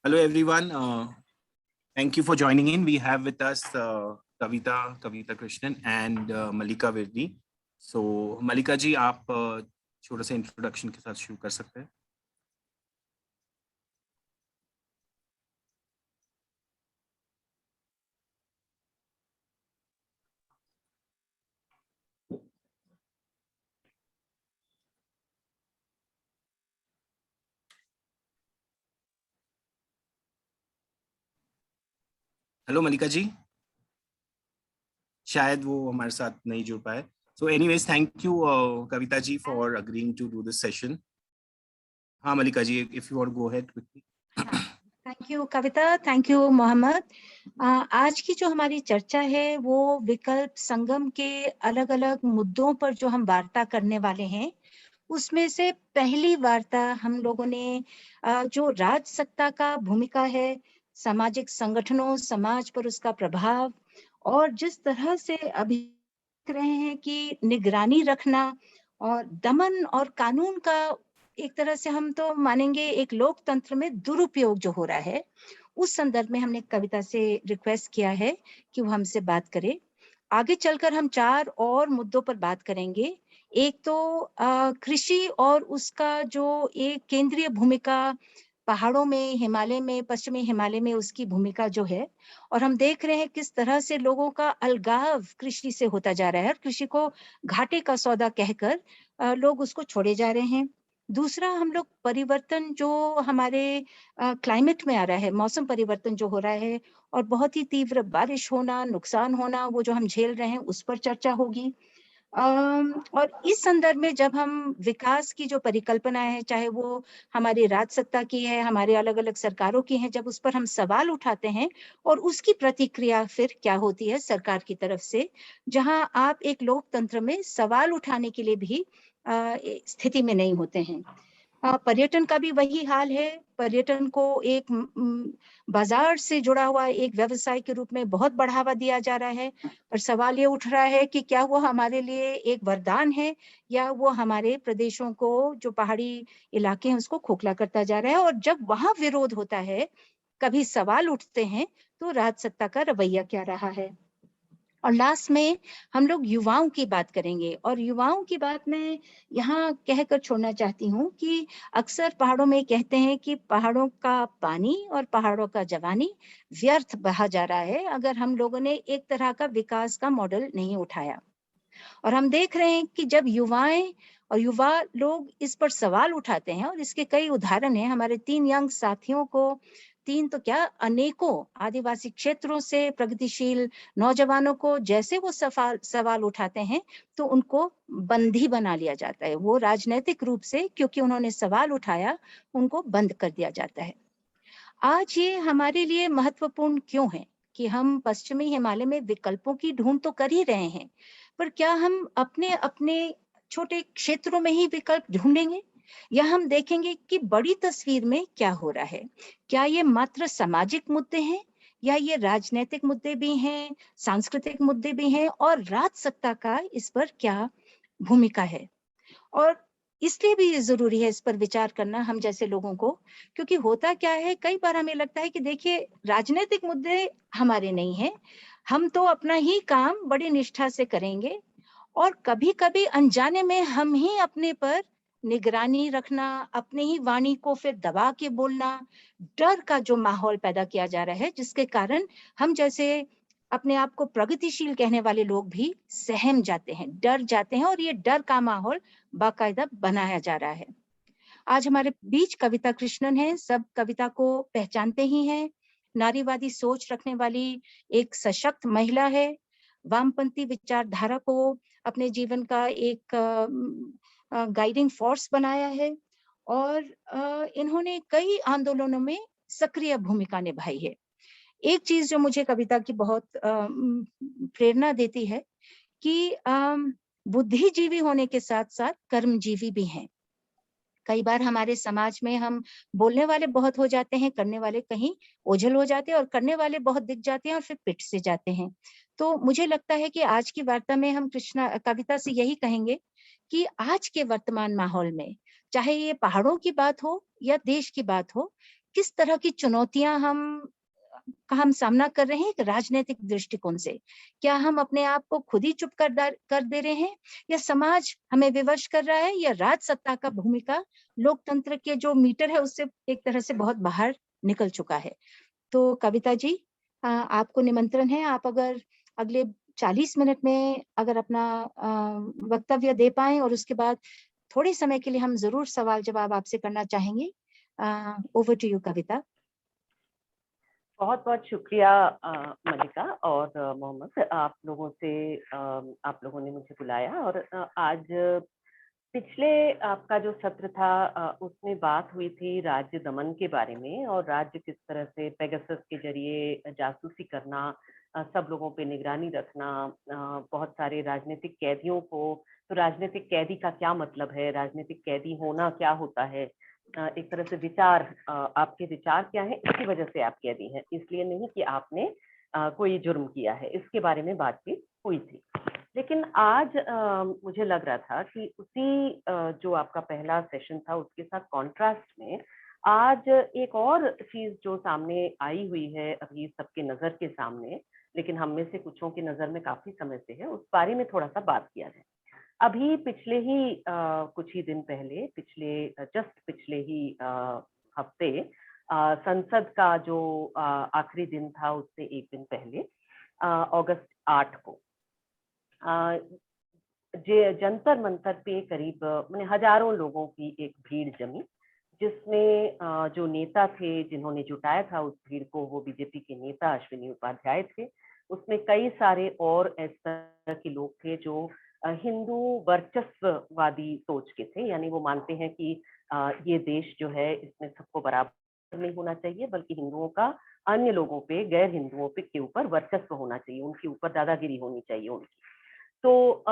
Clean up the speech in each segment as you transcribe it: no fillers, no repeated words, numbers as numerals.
Hello everyone. Thank you for joining in. We have with us Kavita Krishnan and Malika Virdi. So Malika जी आप छोटा सा introduction के साथ शुरू कर सकते हैं. हेलो मलिका जी, शायद वो हमारे साथ नहीं जुड़ पाए. So anyways, thank you Kavita ji for agreeing to do this session. हाँ Mallika ji, if you want to go ahead quickly. Thank you Kavita, thank you Mohammad. आज की जो हमारी चर्चा है वो विकल्प संगम के अलग अलग मुद्दों पर जो हम वार्ता करने वाले हैं, उसमें से पहली वार्ता हम लोगों ने जो राजसत्ता का भूमिका है, सामाजिक संगठनों, समाज पर उसका प्रभाव और जिस तरह से अभी देख रहे हैं कि निगरानी रखना और दमन और कानून का एक तरह से हम तो मानेंगे एक लोकतंत्र में दुरुपयोग जो हो रहा है, उस संदर्भ में हमने कविता से रिक्वेस्ट किया है कि वो हमसे बात करे. आगे चलकर हम 4 और मुद्दों पर बात करेंगे. एक तो कृषि और उसका जो एक केंद्रीय भूमिका पहाड़ों में, हिमालय में, पश्चिमी हिमालय में उसकी भूमिका जो है, और हम देख रहे हैं किस तरह से लोगों का अलगाव कृषि से होता जा रहा है और कृषि को घाटे का सौदा कहकर लोग उसको छोड़े जा रहे हैं. दूसरा, हम लोग परिवर्तन जो हमारे क्लाइमेट में आ रहा है, मौसम परिवर्तन जो हो रहा है और बहुत ही तीव्र बारिश होना, नुकसान होना, वो जो हम झेल रहे हैं उस पर चर्चा होगी. और इस संदर्भ में जब हम विकास की जो परिकल्पना है, चाहे वो हमारी राजसत्ता की है, हमारे अलग अलग सरकारों की है, जब उस पर हम सवाल उठाते हैं और उसकी प्रतिक्रिया फिर क्या होती है सरकार की तरफ से, जहां आप एक लोकतंत्र में सवाल उठाने के लिए भी स्थिति में नहीं होते हैं. पर्यटन का भी वही हाल है. पर्यटन को एक बाजार से जुड़ा हुआ एक व्यवसाय के रूप में बहुत बढ़ावा दिया जा रहा है, और सवाल ये उठ रहा है कि क्या वो हमारे लिए एक वरदान है या वो हमारे प्रदेशों को, जो पहाड़ी इलाके हैं, उसको खोखला करता जा रहा है. और जब वहां विरोध होता है, कभी सवाल उठते हैं, तो राजसत्ता का रवैया क्या रहा है. और लास्ट में हम लोग युवाओं की बात करेंगे. और युवाओं की बात मैं यहाँ कहकर छोड़ना चाहती हूँ कि अक्सर पहाड़ों में कहते हैं कि पहाड़ों का पानी और पहाड़ों का जवानी व्यर्थ बहा जा रहा है अगर हम लोगों ने एक तरह का विकास का मॉडल नहीं उठाया. और हम देख रहे हैं कि जब युवाएं और युवा लोग इस पर सवाल उठाते हैं, और इसके कई उदाहरण हैं. हमारे 3 यंग साथियों को, 3 तो क्या, अनेकों आदिवासी क्षेत्रों से प्रगतिशील नौजवानों को जैसे वो सवाल उठाते हैं, तो उनको बंदी बना लिया जाता है. वो राजनीतिक रूप से, क्योंकि उन्होंने सवाल उठाया, उनको बंद कर दिया जाता है. आज ये हमारे लिए महत्वपूर्ण क्यों है कि हम पश्चिमी हिमालय में विकल्पों की ढूंढ तो कर ही रहे हैं, पर क्या हम अपने अपने छोटे क्षेत्रों में ही विकल्प ढूंढेंगे, या हम देखेंगे कि बड़ी तस्वीर में क्या हो रहा है. क्या ये मात्र सामाजिक मुद्दे हैं, या ये राजनीतिक मुद्दे भी हैं, सांस्कृतिक मुद्दे भी हैं, और राजसत्ता का इस पर क्या भूमिका है. और इसलिए भी जरूरी है इस पर विचार करना हम जैसे लोगों को, क्योंकि होता क्या है, कई बार हमें लगता है कि देखिए, राजनीतिक मुद्दे हमारे नहीं हैं, हम तो अपना ही काम बड़ी निष्ठा से करेंगे. और कभी कभी अनजाने में हम ही अपने पर निगरानी रखना, अपने ही वाणी को फिर दबा के बोलना, डर का जो माहौल पैदा किया जा रहा है, जिसके कारण हम जैसे अपने आप को प्रगतिशील कहने वाले लोग भी सहम जाते हैं, डर जाते हैं, और ये डर का माहौल बाकायदा बनाया जा रहा है. आज हमारे बीच कविता कृष्णन है. सब कविता को पहचानते ही हैं. नारीवादी सोच रखने वाली एक सशक्त महिला है. वामपंथी विचारधारा को अपने जीवन का एक गाइडिंग फोर्स बनाया है, और इन्होंने कई आंदोलनों में सक्रिय भूमिका निभाई है. एक चीज जो मुझे कविता की बहुत प्रेरणा देती है कि बुद्धिजीवी होने के साथ साथ कर्मजीवी भी हैं. कई बार हमारे समाज में हम बोलने वाले बहुत हो जाते हैं, करने वाले कहीं ओझल हो जाते हैं, और करने वाले बहुत दिख जाते हैं और फिर पिट से जाते हैं. तो मुझे लगता है कि आज की वार्ता में हम कविता से यही कहेंगे कि आज के वर्तमान माहौल में, चाहे ये पहाड़ों की बात हो या देश की बात हो, किस तरह की चुनौतियां हम सामना कर रहे हैं एक राजनीतिक दृष्टिकोण से। क्या हम अपने आप को खुद ही चुप कर दे रहे हैं, या समाज हमें विवश कर रहा है, या राज सत्ता का भूमिका लोकतंत्र के जो मीटर है उससे एक तरह से बहुत बाहर निकल चुका है। तो कविता जी, आपको निमंत्रण है, आप अगर अगले 40 मिनट में अगर अपना वक्तव्य दे पाएं, और उसके बाद थोड़े समय के लिए हम जरूर सवाल जवाब आपसे करना चाहेंगे। ओवर टू यू कविता। बहुत बहुत शुक्रिया मलिका और मोहम्मद, आप लोगों ने मुझे बुलाया। और आज पिछले आपका जो सत्र था उसमें बात हुई थी राज्य दमन के बारे में, और राज्य किस तरह से पेगासस के जरिए जासूसी करना, सब लोगों पे निगरानी रखना, बहुत सारे राजनीतिक कैदियों को, तो राजनीतिक कैदी का क्या मतलब है, राजनीतिक कैदी होना क्या होता है, एक तरह से विचार, आपके विचार क्या है, इसकी वजह से आप कैदी हैं, इसलिए नहीं कि आपने कोई जुर्म किया है, इसके बारे में बातचीत हुई थी। लेकिन आज मुझे लग रहा था कि उसी जो आपका पहला सेशन था उसके साथ कॉन्ट्रास्ट में आज एक और चीज जो सामने आई हुई है अभी सबके नजर के सामने, लेकिन हम में से कुछों की नजर में काफी समय से है, उस बारे में थोड़ा सा बात किया जाए। अभी पिछले ही कुछ ही दिन पहले, पिछले ही हफ्ते संसद का जो आखिरी दिन था उससे एक दिन पहले अगस्त 8 को जंतर मंतर पे करीब मैंने हजारों लोगों की एक भीड़ जमी, जिसमें जो नेता थे जिन्होंने जुटाया था उस भीड़ को, वो बीजेपी के नेता अश्विनी उपाध्याय थे। उसमें कई सारे और इस तरह के लोग थे जो हिंदू वर्चस्ववादी सोच के थे, यानी वो मानते हैं कि ये देश जो है इसमें सबको बराबर नहीं होना चाहिए, बल्कि हिंदुओं का अन्य लोगों पे, गैर हिंदुओं पे के ऊपर वर्चस्व होना चाहिए, उनके ऊपर दादागिरी होनी चाहिए उनकी। तो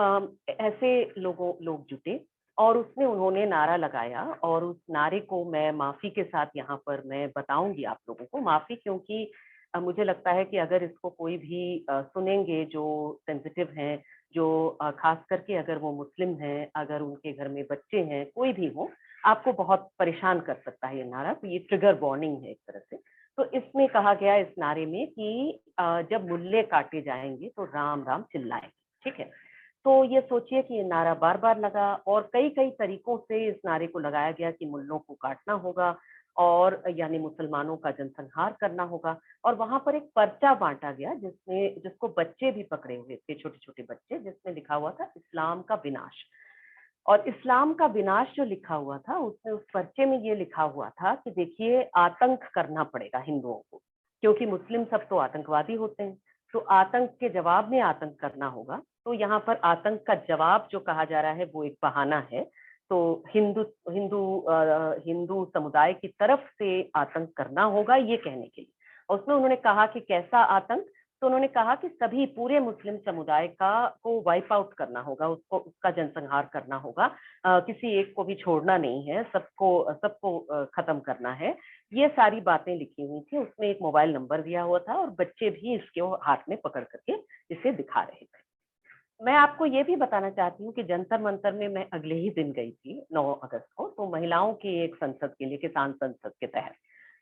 ऐसे लोग जुटे और उसमें उन्होंने नारा लगाया, और उस नारे को मैं माफी के साथ यहाँ पर मैं बताऊंगी आप लोगों को। माफी क्योंकि मुझे लगता है कि अगर इसको कोई भी सुनेंगे जो सेंसिटिव हैं, जो खास करके अगर वो मुस्लिम हैं, अगर उनके घर में बच्चे हैं, कोई भी हो, आपको बहुत परेशान कर सकता है ये नारा। तो ये ट्रिगर वार्निंग है एक तरह से। तो इसमें कहा गया इस नारे में कि जब मुल्ले काटे जाएंगे तो राम राम चिल्लाएंगे, ठीक है। तो ये सोचिए कि ये नारा बार बार लगा, और कई कई तरीकों से इस नारे को लगाया गया कि मुल्लों को काटना होगा, और यानी मुसलमानों का जनसंहार करना होगा। और वहां पर एक पर्चा बांटा गया जिसको बच्चे भी पकड़े हुए थे, छोटे छोटे बच्चे, जिसमें लिखा हुआ था इस्लाम का विनाश। और इस्लाम का विनाश जो लिखा हुआ था उसमें, उस पर्चे में ये लिखा हुआ था कि देखिए, आतंक करना पड़ेगा हिंदुओं को, क्योंकि मुस्लिम सब तो आतंकवादी होते हैं, तो आतंक के जवाब में आतंक करना होगा। तो यहाँ पर आतंक का जवाब जो कहा जा रहा है वो एक बहाना है। तो हिंदू हिंदू हिंदू समुदाय की तरफ से आतंक करना होगा, ये कहने के लिए। और उसमें उन्होंने कहा कि कैसा आतंक, तो उन्होंने कहा कि सभी पूरे मुस्लिम समुदाय का को वाइप आउट करना होगा, उसका जनसंहार करना होगा, किसी एक को भी छोड़ना नहीं है, सबको खत्म करना है। ये सारी बातें लिखी हुई थी, उसमें एक मोबाइल नंबर दिया हुआ था, और बच्चे भी इसके हाथ में पकड़ करके इसे दिखा रहे थे। मैं आपको ये भी बताना चाहती हूँ कि जंतर मंतर में मैं अगले ही दिन गई थी 9 अगस्त को, तो महिलाओं की एक संसद के लिए, किसान संसद के तहत।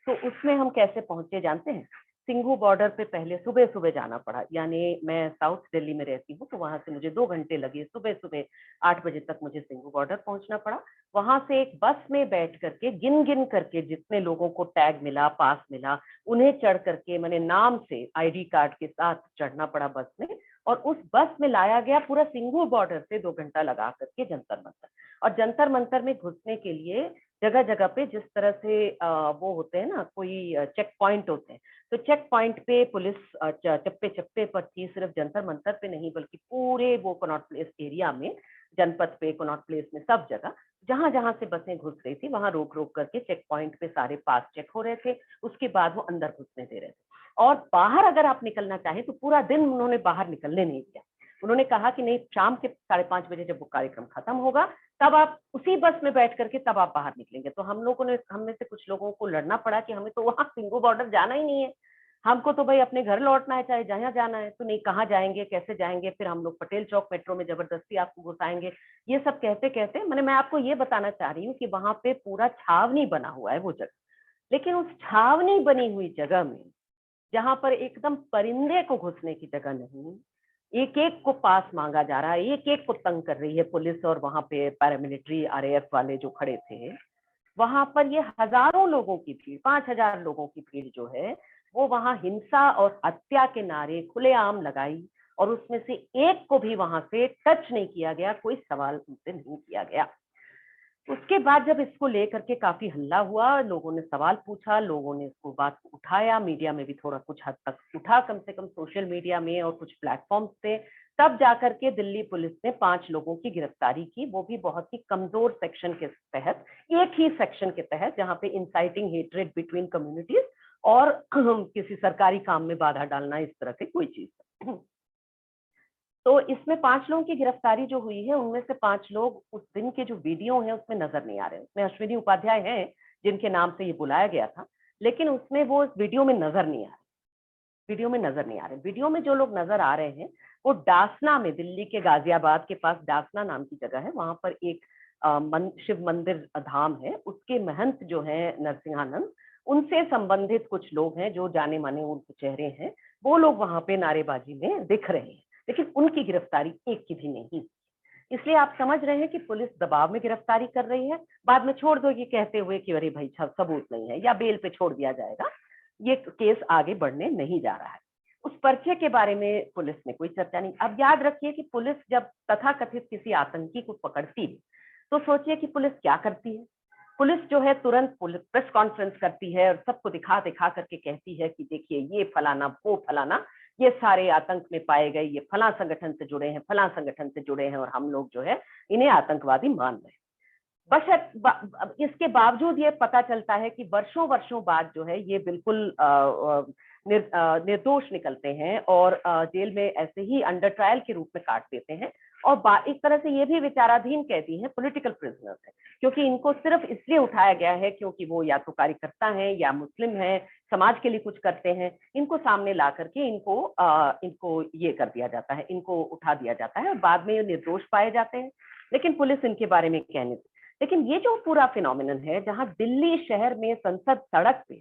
तो उसमें हम कैसे पहुंचे जानते हैं? सिंघू बॉर्डर पे पहले सुबह सुबह जाना पड़ा, यानी मैं साउथ दिल्ली में रहती हूँ, तो वहां से मुझे 2 घंटे लगे, सुबह सुबह 8 बजे तक मुझे सिंघू बॉर्डर पहुंचना पड़ा। वहां से एक बस में बैठ करके गिन गिन करके जितने लोगों को टैग मिला, पास मिला, उन्हें चढ़ करके मैंने नाम से ID कार्ड के साथ चढ़ना पड़ा बस में, और उस बस में लाया गया पूरा सिंघू बॉर्डर से 2 घंटा लगा करके जंतर मंतर। और जंतर मंतर में घुसने के लिए जगह जगह पे जिस तरह से वो होते हैं ना, कोई चेक पॉइंट होते हैं, तो चेक पॉइंट पे पुलिस चप्पे चप्पे पर थी, सिर्फ जंतर मंतर पे नहीं बल्कि पूरे वो कनॉट प्लेस एरिया में, जनपद पे, कनॉट प्लेस में, सब जगह जहां जहां से बसें घुस रही थी वहां रोक रोक करके चेक पॉइंट पे सारे पास चेक हो रहे थे। उसके बाद वो अंदर घुसने दे रहे थे, और बाहर अगर आप निकलना चाहें तो पूरा दिन उन्होंने बाहर निकलने नहीं दिया। उन्होंने कहा कि नहीं, शाम के 5:30 बजे जब वो कार्यक्रम खत्म होगा तब आप उसी बस में बैठ करके तब आप बाहर निकलेंगे। तो हम में से कुछ लोगों को लड़ना पड़ा कि हमें तो वहां सिंघू बॉर्डर जाना ही नहीं है, हमको तो भाई अपने घर लौटना है, चाहे जहाँ जाना है। तो नहीं, कहाँ जाएंगे, कैसे जाएंगे, फिर हम लोग पटेल चौक मेट्रो में जबरदस्ती आपको घुसाएंगे। ये सब कहते कहते मैं आपको ये बताना चाह रही हूँ कि वहां पे पूरा छावनी बना हुआ है वो जगह। लेकिन उस छावनी बनी हुई जगह में, जहां पर एकदम परिंदे को घुसने की जगह नहीं, एक एक को पास मांगा जा रहा है, एक एक को तंग कर रही है पुलिस, और वहां पे पैरामिलिट्री आरएएफ वाले जो खड़े थे, वहां पर ये हजारों लोगों की भीड़, 5,000 लोगों की भीड़ जो है, वो वहां हिंसा और हत्या के नारे खुलेआम लगाई, और उसमें से एक को भी वहां से टच नहीं किया गया, कोई सवाल उनसे नहीं किया गया। उसके बाद जब इसको लेकर के काफी हल्ला हुआ, लोगों ने सवाल पूछा, लोगों ने इसको बात को उठाया, मीडिया में भी थोड़ा कुछ हद तक उठा, कम से कम सोशल मीडिया में और कुछ प्लेटफॉर्म्स पे, तब जाकर के दिल्ली पुलिस ने 5 लोगों की गिरफ्तारी की, वो भी बहुत ही कमजोर सेक्शन के तहत, एक ही सेक्शन के तहत, जहां पे इंसाइटिंग हेट्रेड बिटवीन कम्युनिटीज और किसी सरकारी काम में बाधा डालना, इस तरह से कोई चीज। तो इसमें 5 लोगों की गिरफ्तारी जो हुई है, उनमें से 5 लोग उस दिन के जो वीडियो हैं उसमें नजर नहीं आ रहे। उसमें अश्विनी उपाध्याय हैं जिनके नाम से ये बुलाया गया था, लेकिन उसमें वो वीडियो में नजर नहीं आ रहे। वीडियो में नजर नहीं आ रहे। वीडियो में जो लोग नजर आ रहे हैं वो डासना में, दिल्ली के गाजियाबाद के पास डासना नाम की जगह है, वहां पर एक शिव मंदिर धाम है, उसके महंत जो है नरसिंहानंद, उनसे संबंधित कुछ लोग हैं जो जाने माने उनके चेहरे हैं, वो लोग वहां पे नारेबाजी में दिख रहे हैं, लेकिन उनकी गिरफ्तारी एक की भी नहीं। इसलिए आप समझ रहे हैं कि पुलिस दबाव में गिरफ्तारी कर रही है, बाद में छोड़ दो ये कहते हुए कि अरे भाई सबूत नहीं है या बेल पे छोड़ दिया जाएगा, ये केस आगे बढ़ने नहीं जा रहा है। उस पर्चे के बारे में पुलिस ने कोई चर्चा नहीं। अब याद रखिए कि पुलिस जब तथाकथित किसी आतंकी को पकड़ती है, तो सोचिए कि पुलिस क्या करती है। पुलिस जो है तुरंत प्रेस कॉन्फ्रेंस करती है और सबको दिखा दिखा करके कहती है कि देखिए ये फलाना, वो फलाना, ये सारे आतंक में पाए गए, ये फला संगठन से जुड़े हैं, फला संगठन से जुड़े हैं, और हम लोग जो है इन्हें आतंकवादी मान रहे हैं। बस इसके बावजूद ये पता चलता है कि वर्षों वर्षों बाद जो है ये बिल्कुल निर्दोष निकलते हैं और जेल में ऐसे ही अंडर ट्रायल के रूप में काट देते हैं, और एक तरह से ये भी विचाराधीन कैदी हैं, पॉलिटिकल प्रिजनर्स हैं, क्योंकि इनको सिर्फ इसलिए उठाया गया है क्योंकि वो या तो कार्यकर्ता हैं या मुस्लिम हैं, समाज के लिए कुछ करते हैं, इनको सामने ला करके इनको ये कर दिया जाता है, इनको उठा दिया जाता है, और बाद में ये निर्दोष पाए जाते हैं, लेकिन पुलिस इनके बारे में कहने। लेकिन ये जो पूरा फिनोमिनन है, जहां दिल्ली शहर में संसद सड़क पे,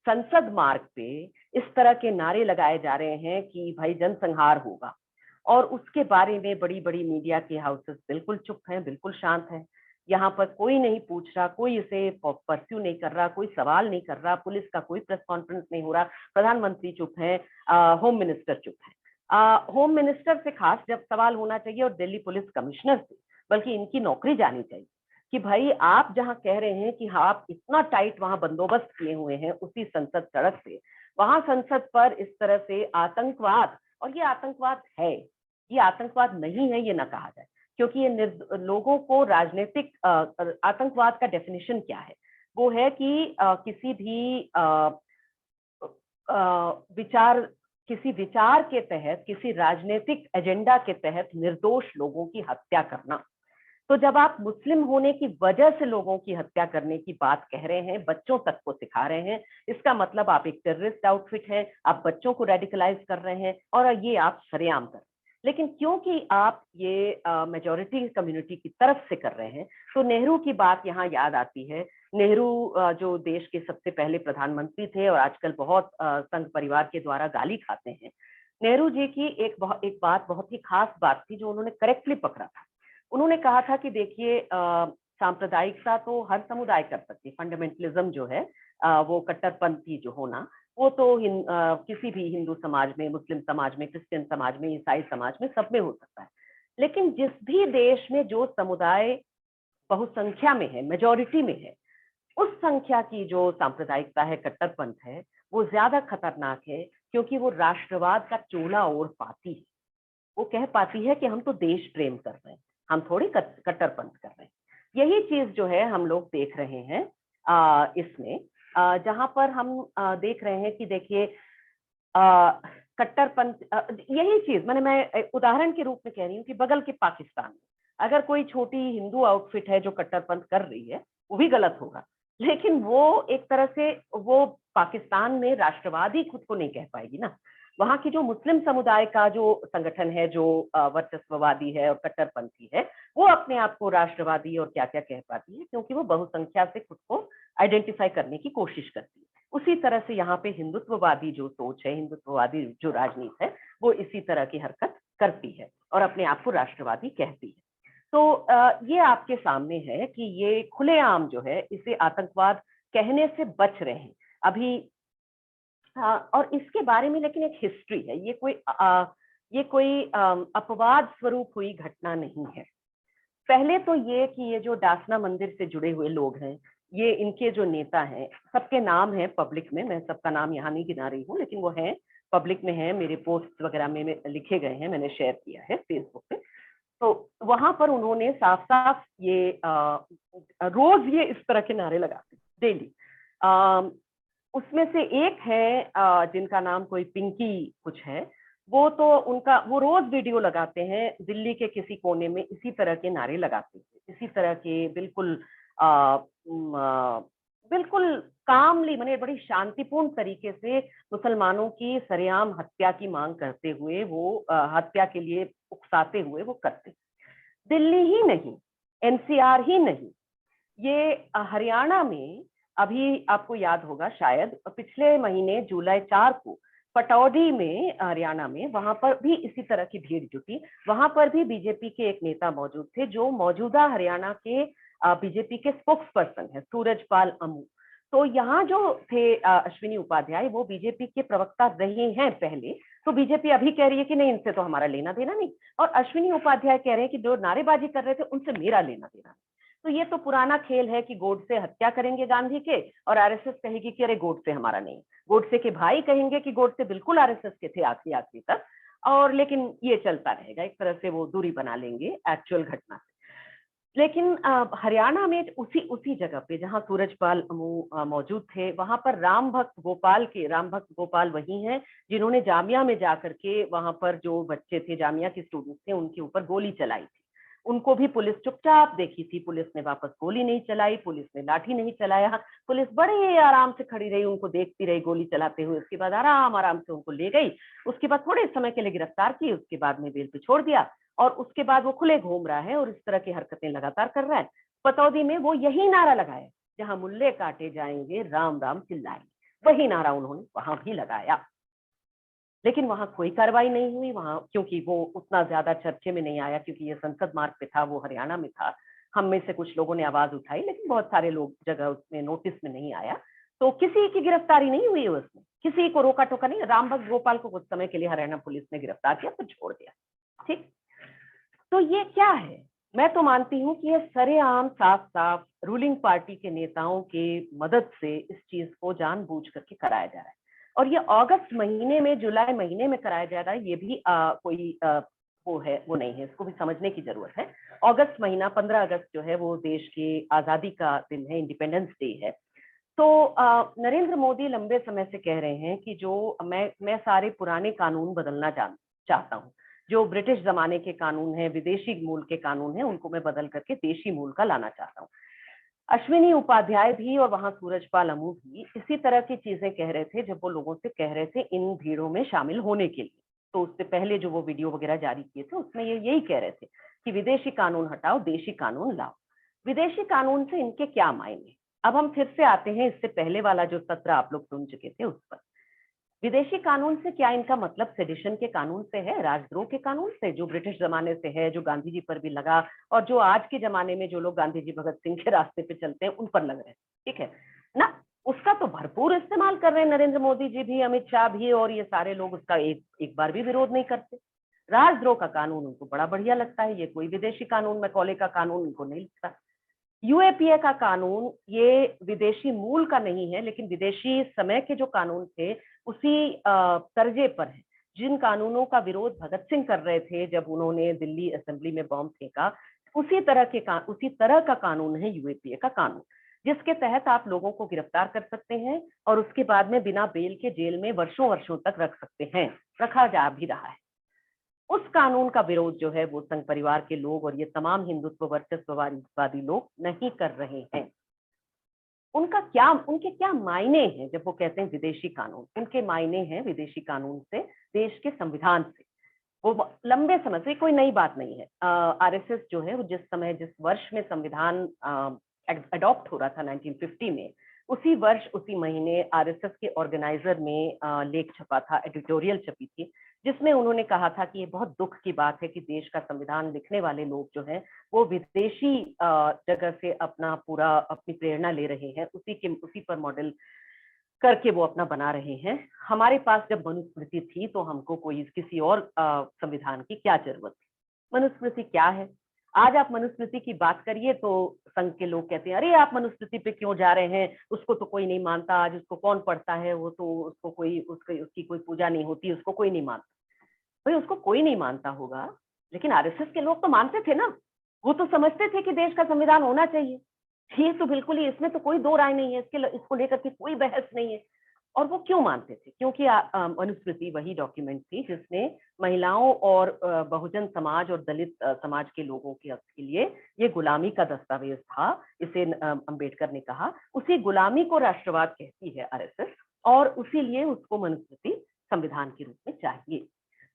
संसद मार्ग पे इस तरह के नारे लगाए जा रहे हैं कि भाई जनसंहार होगा, और उसके बारे में बड़ी बड़ी मीडिया के हाउसेस बिल्कुल चुप हैं, बिल्कुल शांत हैं, यहाँ पर कोई नहीं पूछ रहा, कोई इसे परस्यू नहीं कर रहा, कोई सवाल नहीं कर रहा, पुलिस का कोई प्रेस कॉन्फ्रेंस नहीं हो रहा, प्रधानमंत्री चुप है, होम मिनिस्टर चुप है। होम मिनिस्टर से खास जब सवाल होना चाहिए, और दिल्ली पुलिस कमिश्नर से, बल्कि इनकी नौकरी जानी चाहिए कि भाई आप जहां कह रहे हैं कि हाँ आप इतना टाइट वहां बंदोबस्त किए हुए हैं उसी संसद सड़क पे, वहां संसद पर इस तरह से आतंकवाद, और ये आतंकवाद है, ये आतंकवाद नहीं है ये ना कहा जाए, क्योंकि ये लोगों को राजनीतिक आतंकवाद का डेफिनेशन क्या है, वो है कि किसी भी विचार के तहत, किसी राजनीतिक एजेंडा के तहत निर्दोष लोगों की हत्या करना। तो जब आप मुस्लिम होने की वजह से लोगों की हत्या करने की बात कह रहे हैं, बच्चों तक को सिखा रहे हैं, इसका मतलब आप एक टेररिस्ट आउटफिट है, आप बच्चों को रेडिकलाइज कर रहे हैं, और ये आप सरेआम कर रहे हैं। लेकिन क्योंकि आप ये मेजॉरिटी कम्युनिटी की तरफ से कर रहे हैं, तो नेहरू की बात यहाँ याद आती है। नेहरू जो देश के सबसे पहले प्रधानमंत्री थे और आजकल बहुत संघ परिवार के द्वारा गाली खाते हैं, नेहरू जी की एक बात, बहुत ही खास बात थी जो उन्होंने करेक्टली पकड़ा था। उन्होंने कहा था कि देखिए सांप्रदायिकता तो हर समुदाय कर सकती है, फंडामेंटलिज्म जो है वो कट्टरपंथी जो होना, वो तो किसी भी हिंदू समाज में, मुस्लिम समाज में, क्रिश्चियन समाज में, ईसाई समाज में, सब में हो सकता है। लेकिन जिस भी देश में जो समुदाय बहुसंख्या में है, मेजॉरिटी में है, उस संख्या की जो सांप्रदायिकता है, कट्टरपंथ है, वो ज्यादा खतरनाक है, क्योंकि वो राष्ट्रवाद का चोला ओढ़ पाती है। वो कह पाती है कि हम तो देश प्रेम कर रहे हैं, हम थोड़ी कट्टरपंथ कर रहे हैं। यही चीज जो है हम लोग देख रहे हैं इसमें, जहां पर हम देख रहे हैं कि देखिए कट्टरपंथ, यही चीज मैं उदाहरण के रूप में कह रही हूँ कि बगल के पाकिस्तान में अगर कोई छोटी हिंदू आउटफिट है जो कट्टरपंथ कर रही है, वो भी गलत होगा, लेकिन वो एक तरह से वो पाकिस्तान में राष्ट्रवादी खुद को नहीं कह पाएगी ना। वहां की जो मुस्लिम समुदाय का जो संगठन है, जो वर्चस्ववादी है और कट्टरपंथी है, वो अपने आप को राष्ट्रवादी और क्या क्या कह पाती है, क्योंकि वो बहुसंख्या से खुद को आइडेंटिफाई करने की कोशिश करती है। उसी तरह से यहाँ पे हिंदुत्ववादी जो सोच है, हिंदुत्ववादी जो राजनीति है, वो इसी तरह की हरकत करती है और अपने आप को राष्ट्रवादी कहती है। तो ये आपके सामने है कि ये खुलेआम जो है इसे आतंकवाद कहने से बच रहे हैं अभी। और इसके बारे में लेकिन एक हिस्ट्री है, ये कोई अपवाद स्वरूप हुई घटना नहीं है। पहले तो ये कि ये जो डासना मंदिर से जुड़े हुए लोग हैं, ये इनके जो नेता हैं, सबके नाम है पब्लिक में, मैं सबका नाम यहाँ नहीं गिना रही हूँ, लेकिन वो है पब्लिक में है, मेरे पोस्ट वगैरह में लिखे गए हैं, मैंने शेयर किया है फेसबुक पे। तो वहां पर उन्होंने साफ साफ ये रोज ये इस तरह के नारे लगाते डेली। उसमें से एक है जिनका नाम कोई पिंकी कुछ है, वो तो उनका वो रोज वीडियो लगाते हैं, दिल्ली के किसी कोने में इसी तरह के नारे लगाते हैं, इसी तरह के बिल्कुल कामली, माने बड़ी शांतिपूर्ण तरीके से मुसलमानों की सरेआम हत्या की मांग करते हुए वो हत्या के लिए उकसाते हुए वो करते। दिल्ली ही नहीं, एनसीआर ही नहीं, ये हरियाणा में अभी आपको याद होगा शायद पिछले महीने जुलाई 4 को पटौदी में, हरियाणा में, वहां पर भी इसी तरह की भीड़ जुटी। वहां पर भी बीजेपी के एक नेता मौजूद थे जो मौजूदा हरियाणा के बीजेपी के स्पोक्स पर्सन है, सूरजपाल अमू। तो यहाँ जो थे अश्विनी उपाध्याय, वो बीजेपी के प्रवक्ता रहे हैं पहले। तो बीजेपी अभी कह रही है कि नहीं, इनसे तो हमारा लेना देना नहीं, और अश्विनी उपाध्याय कह रहे हैं कि जो नारेबाजी कर रहे थे उनसे मेरा लेना देना। तो ये तो पुराना खेल है कि गोडसे हत्या करेंगे गांधी के और आरएसएस कहेगी कि अरे गोडसे हमारा नहीं। गोडसे के भाई कहेंगे कि गोडसे बिल्कुल आरएसएस के थे आखिरी तक, और लेकिन ये चलता रहेगा, एक तरह से वो दूरी बना लेंगे एक्चुअल घटना से। लेकिन हरियाणा में उसी जगह पे जहां सूरजपाल मौजूद थे, वहां पर राम भक्त गोपाल वही हैं जिन्होंने जामिया में जाकर के वहां पर जो बच्चे थे, जामिया के स्टूडेंट्स थे, उनके ऊपर गोली चलाई थी। उनको भी पुलिस चुपचाप देखी थी, पुलिस ने वापस गोली नहीं चलाई, पुलिस ने लाठी नहीं चलाया, पुलिस बड़े आराम से खड़ी रही, उनको देखती रही गोली चलाते हुए। उसके बाद आराम से उनको ले गई, उसके बाद थोड़े समय के लिए गिरफ्तार की, उसके बाद में बेल पे छोड़ दिया, और उसके बाद वो खुले घूम रहा है और इस तरह की हरकतें लगातार कर रहा है। पतौदी में वो यही नारा लगाया, जहां मुल्ले काटे जाएंगे राम राम चिल्लाएंगे, वही नारा उन्होंने वहां भी लगाया। लेकिन वहां कोई कार्रवाई नहीं हुई वहां, क्योंकि वो उतना ज्यादा चर्चे में नहीं आया, क्योंकि ये संसद मार्ग पे था, वो हरियाणा में था। हम में से कुछ लोगों ने आवाज उठाई, लेकिन बहुत सारे लोग जगह उसमें नोटिस में नहीं आया। तो किसी की गिरफ्तारी नहीं हुई उसमें, किसी को रोका टोका नहीं। राम भक्त गोपाल को कुछ समय के लिए हरियाणा पुलिस ने गिरफ्तार किया, फिर छोड़ दिया। ठीक, तो ये क्या है? मैं तो मानती हूँ कि ये सरेआम साफ साफ रूलिंग पार्टी के नेताओं के मदद से इस चीज को जानबूझ करके कराया जा रहा है। और ये अगस्त महीने में, जुलाई महीने में कराया जा रहा है, ये भी वो नहीं है, इसको भी समझने की जरूरत है। अगस्त महीना, 15 अगस्त जो है वो देश की आजादी का दिन है, इंडिपेंडेंस डे है। तो नरेंद्र मोदी लंबे समय से कह रहे हैं कि जो मैं सारे पुराने कानून बदलना चाहता हूँ, जो ब्रिटिश जमाने के कानून है, विदेशी मूल के कानून है, उनको मैं बदल करके देशी मूल का लाना चाहता हूँ। अश्विनी उपाध्याय भी और वहां सूरजपाल अमू भी इसी तरह की चीजें कह रहे थे जब वो लोगों से कह रहे थे इन भीड़ों में शामिल होने के लिए। तो उससे पहले जो वो वीडियो वगैरह जारी किए थे, उसमें ये यही कह रहे थे कि विदेशी कानून हटाओ, देशी कानून लाओ। विदेशी कानून से इनके क्या मायने? अब हम फिर से आते हैं इससे पहले वाला जो सत्र आप लोग सुन चुके थे उस पर। विदेशी कानून से क्या इनका मतलब सेडिशन के कानून से है, राजद्रोह के कानून से, जो ब्रिटिश जमाने से है, जो गांधी जी पर भी लगा, और जो आज के जमाने में जो लोग गांधी जी भगत सिंह के रास्ते पे चलते हैं उन पर लग रहे हैं, ठीक है ना? उसका तो भरपूर इस्तेमाल कर रहे हैं नरेंद्र मोदी जी भी, अमित शाह भी, और ये सारे लोग उसका एक बार भी विरोध नहीं करते। राजद्रोह का कानून उनको बड़ा बढ़िया लगता है, ये कोई विदेशी कानून, मैकॉले का कानून उनको नहीं लगता। यूएपीए का कानून ये विदेशी मूल का नहीं है, लेकिन विदेशी समय के जो कानून थे उसी तर्जे पर है, जिन कानूनों का विरोध भगत सिंह कर रहे थे जब उन्होंने दिल्ली असेंबली में बॉम्ब फेंका, उसी तरह का कानून है यूएपीए का कानून, जिसके तहत आप लोगों को गिरफ्तार कर सकते हैं और उसके बाद में बिना बेल के जेल में वर्षों वर्षों तक रख सकते हैं, रखा जा भी रहा है। उस कानून का विरोध जो है वो संघ परिवार के लोग और ये तमाम हिंदुत्व वर्चस्ववादी लोग नहीं कर रहे हैं। उनके क्या मायने हैं जब वो कहते हैं विदेशी कानून? उनके मायने हैं विदेशी कानून से देश के संविधान से। वो लंबे समय से, कोई नई बात नहीं है। आरएसएस जो है वो जिस वर्ष में संविधान अडॉप्ट हो रहा था 1950 में, उसी वर्ष उसी महीने आरएसएस के ऑर्गेनाइजर में लेख छपा था, एडिटोरियल छपी थी, जिसमें उन्होंने कहा था कि ये बहुत दुख की बात है कि देश का संविधान लिखने वाले लोग जो हैं वो विदेशी जगह से अपनी प्रेरणा ले रहे हैं, उसी पर मॉडल करके वो अपना बना रहे हैं। हमारे पास जब मनुस्मृति थी तो हमको कोई किसी और संविधान की क्या जरूरत थी? मनुस्मृति क्या है? आज आप मनुस्मृति की बात करिए तो संघ के लोग कहते हैं अरे आप मनुस्मृति पे क्यों जा रहे हैं, उसको तो कोई नहीं मानता, आज उसको कौन पढ़ता है, वो तो उसकी कोई पूजा नहीं होती, उसको कोई नहीं मानता। भाई उसको कोई नहीं मानता होगा, लेकिन आरएसएस के लोग तो मानते थे ना, वो तो समझते थे कि देश का संविधान होना चाहिए। ये तो बिल्कुल ही, इसमें तो कोई दो राय नहीं है, इसको लेकर के कोई बहस नहीं है। और वो क्यों मानते थे? क्योंकि मनुस्मृति वही डॉक्यूमेंट थी जिसने महिलाओं और बहुजन समाज और दलित समाज के लोगों के लिए ये गुलामी का दस्तावेज था। इसे अंबेडकर ने कहा उसी गुलामी को राष्ट्रवाद कहती है आरएसएस, और उसी लिए उसको मनुस्मृति संविधान के रूप में चाहिए।